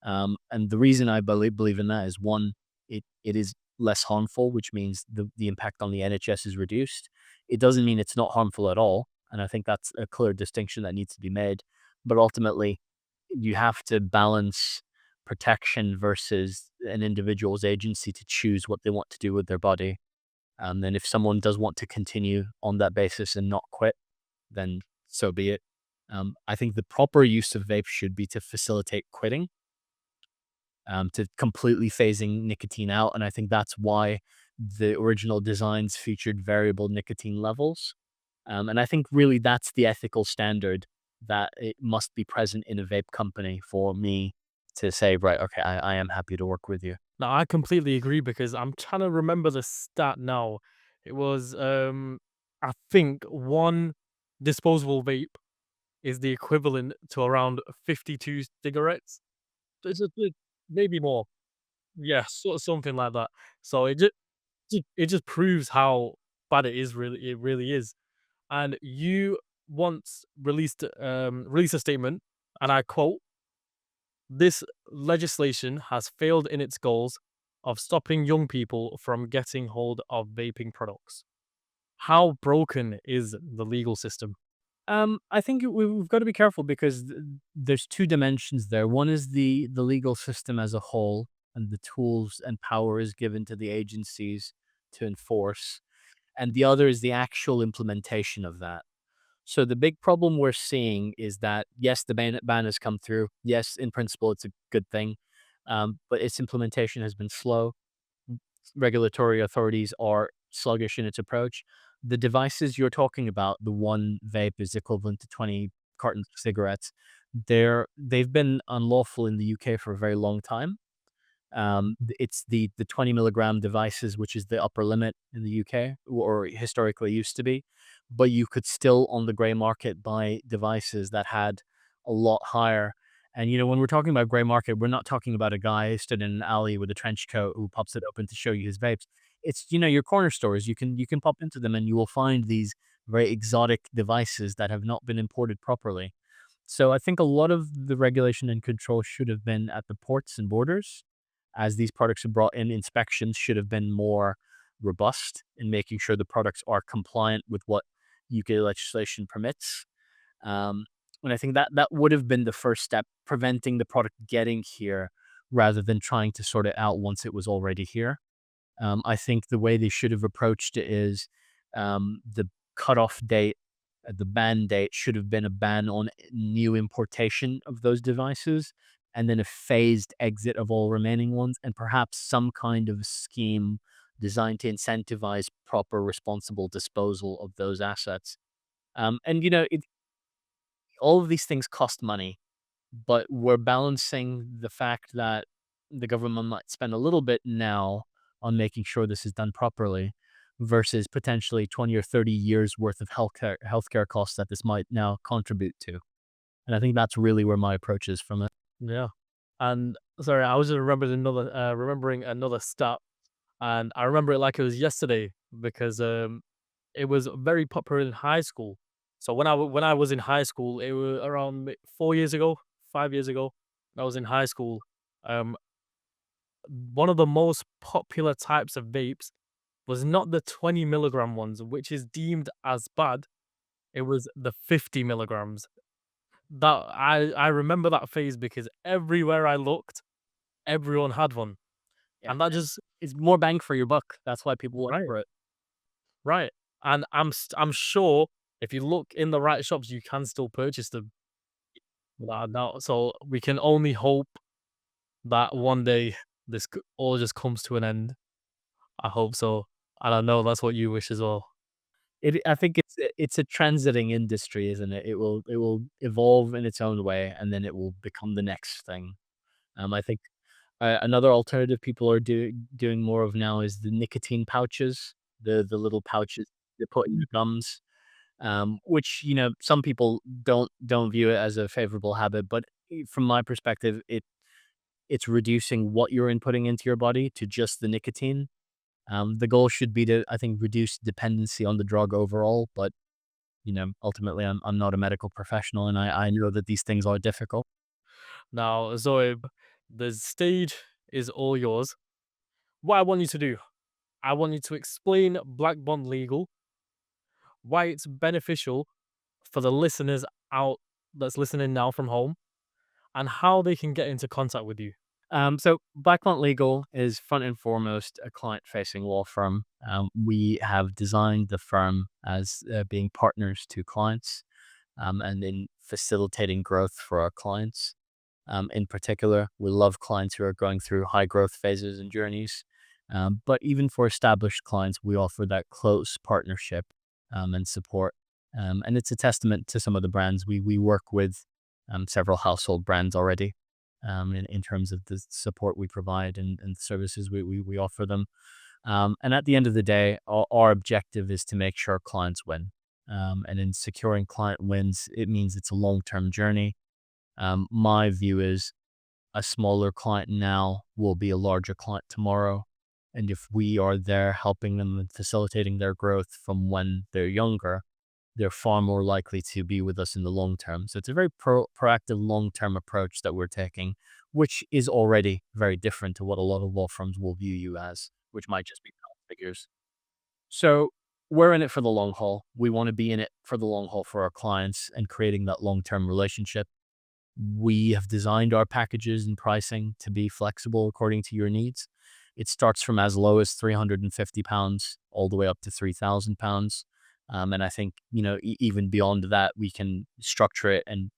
And the reason I believe in that is one, it is less harmful, which means the impact on the NHS is reduced. It doesn't mean it's not harmful at all. And I think that's a clear distinction that needs to be made. But ultimately, you have to balance protection versus an individual's agency to choose what they want to do with their body. And if someone does want to continue on that basis and not quit, then so be it. I think the proper use of vape should be to facilitate quitting, to completely phasing nicotine out. And I think that's why the original designs featured variable nicotine levels. And I think really that's the ethical standard that it must be present in a vape company for me to say, right, okay, I am happy to work with you. Now, I completely agree because I'm trying to remember the stat now. It was, I think one disposable vape is the equivalent to around 52 cigarettes. Maybe more. Yeah, sort of something like that. So it just proves how bad it is. Really, it really is. And you once released a statement, and I quote: "This legislation has failed in its goals of stopping young people from getting hold of vaping products." How broken is the legal system? I think we've got to be careful because there's two dimensions there. One is the legal system as a whole, and the tools and power is given to the agencies to enforce, and the other is the actual implementation of that. So the big problem we're seeing is that yes, the ban has come through. Yes, in principle, it's a good thing, but its implementation has been slow. Regulatory authorities are sluggish in its approach. The devices you're talking about, the one vape is equivalent to 20 cartons of cigarettes. They've been unlawful in the UK for a very long time. It's the 20 milligram devices, which is the upper limit in the UK, or historically used to be. But you could still on the gray market buy devices that had a lot higher. And when we're talking about gray market, we're not talking about a guy stood in an alley with a trench coat who pops it open to show you his vapes. It's your corner stores. You can pop into them and you will find these very exotic devices that have not been imported properly. So I think a lot of the regulation and control should have been at the ports and borders as these products are brought in. Inspections should have been more robust in making sure the products are compliant with what UK legislation permits. Um, and I think that that would have been the first step, preventing the product getting here rather than trying to sort it out once it was already here. I think the way they should have approached it is the cutoff date, the ban date should have been a ban on new importation of those devices, and then a phased exit of all remaining ones, and perhaps some kind of scheme designed to incentivize proper, responsible disposal of those assets. And all of these things cost money, but we're balancing the fact that the government might spend a little bit now on making sure this is done properly versus potentially 20 or 30 years worth of healthcare costs that this might now contribute to. And I think that's really where my approach is from it. Yeah. And sorry, I was just remembering another stat, and I remember it like it was yesterday because it was very popular in high school. So when I was in high school, it was around 4 years ago, 5 years ago. I was in high school. Um, one of the most popular types of vapes was not the 20 milligram ones, which is deemed as bad. It was the 50 milligrams. That I remember that phase because everywhere I looked, everyone had one, Yeah. and that And just it's more bang for your buck. That's why people went right, for it. right. And I'm sure if you look in the right shops, you can still purchase them without a doubt. So we can only hope that one day all just comes to an end. I hope so, and I know that's what you wish as well. I think it's a transiting industry, isn't it? It will evolve in its own way, and then it will become the next thing. I think another alternative people are doing more of now is the nicotine pouches, the little pouches they put in your gums, which some people don't view it as a favorable habit, but from my perspective, it's reducing what you're inputting into your body to just the nicotine. The goal should be to, I think, reduce dependency on the drug overall, but ultimately, I'm not a medical professional, and I know that these things are difficult. Now, Zoib, the stage is all yours. What I want you to do, I want you to explain Blackmont Legal, why it's beneficial for the listeners out that's listening now from home, and how they can get into contact with you. So Blackmont Legal is front and foremost a client-facing law firm. We have designed the firm as being partners to clients, and in facilitating growth for our clients. In particular, we love clients who are going through high growth phases and journeys. But even for established clients, we offer that close partnership and support. And it's a testament to some of the brands we work with, several household brands already, in terms of the support we provide and services we offer them. And at the end of the day, our objective is to make sure clients win. And in securing client wins, it means it's a long term journey. My view is a smaller client now will be a larger client tomorrow. And if we are there helping them and facilitating their growth from when they're younger, they're far more likely to be with us in the long term. So it's a very proactive long term approach that we're taking, which is already very different to what a lot of law firms will view you as, which might just be figures. So we're in it for the long haul. We want to be in it for the long haul for our clients and creating that long term relationship. We have designed our packages and pricing to be flexible according to your needs. It starts from as low as £350 all the way up to £3,000. And I think, even beyond that, we can structure it and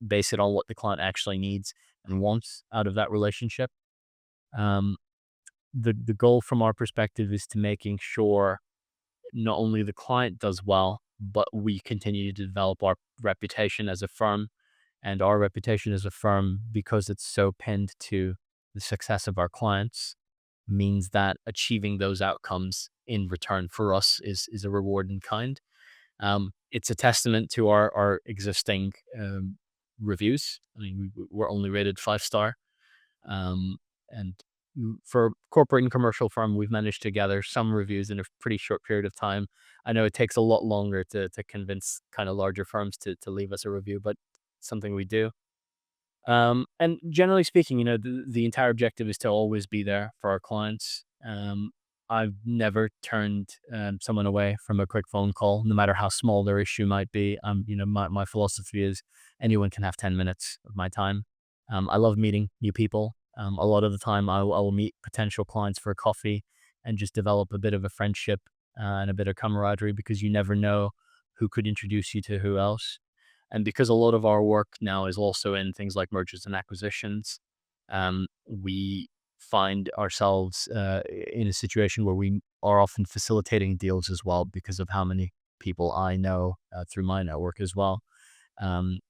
base it on what the client actually needs and wants out of that relationship. Um, the goal from our perspective is to making sure not only the client does well, but we continue to develop our reputation as a firm, and our reputation as a firm, because it's so pinned to the success of our clients, means that achieving those outcomes in return for us is a reward in kind. It's a testament to our existing reviews. I mean, we're only rated 5 star, and for corporate and commercial firm, we've managed to gather some reviews in a pretty short period of time. I know it takes a lot longer to convince kind of larger firms to leave us a review, but something we do. And generally speaking, the entire objective is to always be there for our clients. I've never turned someone away from a quick phone call, no matter how small their issue might be. My philosophy is anyone can have 10 minutes of my time. I love meeting new people. A lot of the time, I will meet potential clients for a coffee and just develop a bit of a friendship and a bit of camaraderie, because you never know who could introduce you to who else. And because a lot of our work now is also in things like mergers and acquisitions, we find ourselves in a situation where we are often facilitating deals as well, because of how many people I know through my network as well.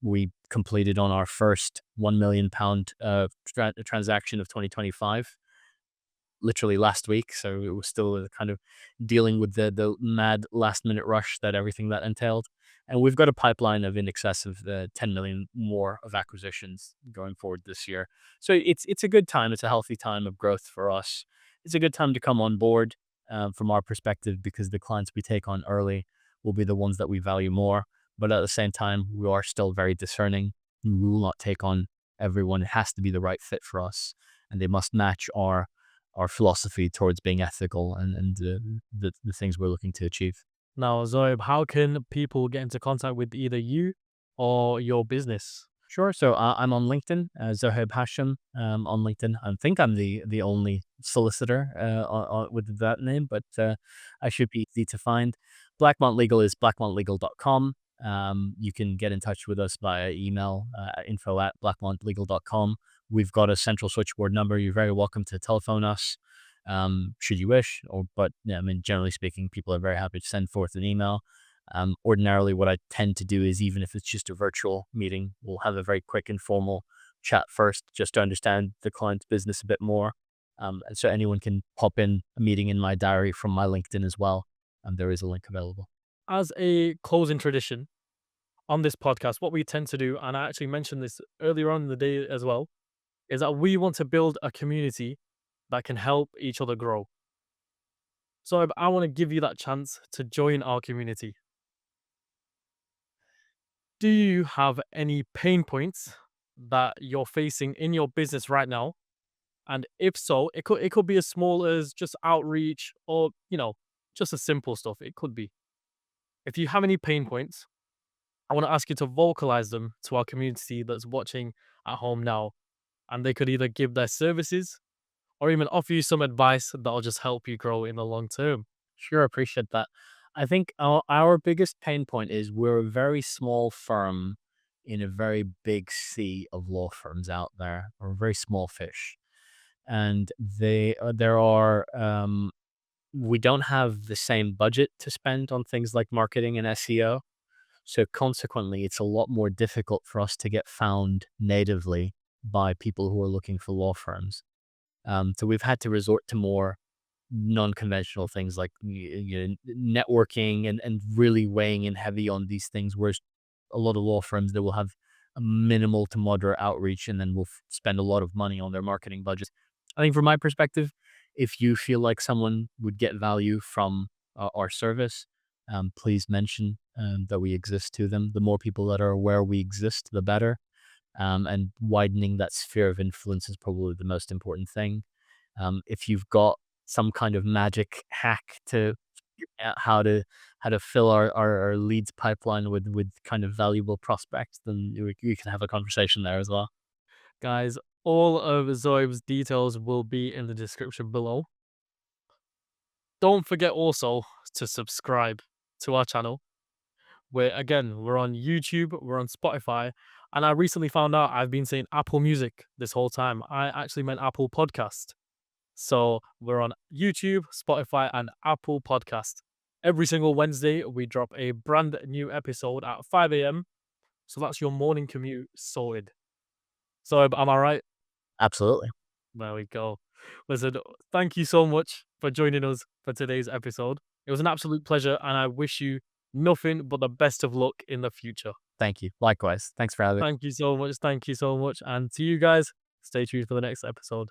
We completed on our first £1 million transaction of 2025 literally last week. So it was still kind of dealing with the mad last minute rush that everything that entailed. And we've got a pipeline of in excess of the 10 million more of acquisitions going forward this year. So it's a good time. It's a healthy time of growth for us. It's a good time to come on board from our perspective, because the clients we take on early will be the ones that we value more. But at the same time, we are still very discerning. We will not take on everyone. It has to be the right fit for us, and they must match our philosophy towards being ethical and the things we're looking to achieve. Now, Zoib, how can people get into contact with either you or your business? Sure. So I'm on LinkedIn, Zohaib Hashim on LinkedIn. I think I'm the only solicitor with that name, but I should be easy to find. Blackmont Legal is blackmontlegal.com. You can get in touch with us via email, info@blackmontlegal.com. We've got a central switchboard number. You're very welcome to telephone us. should you wish. But yeah, I mean, generally speaking, people are very happy to send forth an email. Ordinarily, what I tend to do is, even if it's just a virtual meeting, we'll have a very quick informal chat first, just to understand the client's business a bit more. And so anyone can pop in a meeting in my diary from my LinkedIn as well. And there is a link available. As a closing tradition on this podcast, what we tend to do, and I actually mentioned this earlier on in the day as well, is that we want to build a community that can help each other grow. So I want to give you that chance to join our community. Do you have any pain points that you're facing in your business right now? And if so, it could be as small as just outreach, or just a simple stuff. It could be. If you have any pain points, I want to ask you to vocalize them to our community that's watching at home now, and they could either give their services or even offer you some advice that'll just help you grow in the long term. Sure, appreciate that. I think our biggest pain point is we're a very small firm in a very big sea of law firms out there. We're a very small fish, and there are we don't have the same budget to spend on things like marketing and SEO. So consequently, it's a lot more difficult for us to get found natively by people who are looking for law firms. So we've had to resort to more non-conventional things like networking and really weighing in heavy on these things. Whereas a lot of law firms, they will have a minimal to moderate outreach, and then will spend a lot of money on their marketing budgets. I think from my perspective, if you feel like someone would get value from our service, please mention that we exist to them. The more people that are aware we exist, the better. And widening that sphere of influence is probably the most important thing. If you've got some kind of magic hack to how to fill our leads pipeline with kind of valuable prospects, then you can have a conversation there as well. Guys, all of Zoib's details will be in the description below. Don't forget also to subscribe to our channel. We're on YouTube, we're on Spotify, and I recently found out I've been saying Apple Music this whole time. I actually meant Apple Podcast. So we're on YouTube, Spotify, and Apple Podcast. Every single Wednesday, we drop a brand new episode at 5 a.m. So that's your morning commute sorted. So am I right? Absolutely. There we go. Listen, thank you so much for joining us for today's episode. It was an absolute pleasure, and I wish you nothing but the best of luck in the future. Thank you. Likewise. Thanks for having me. Thank you so much. Thank you so much. And to you guys, stay tuned for the next episode.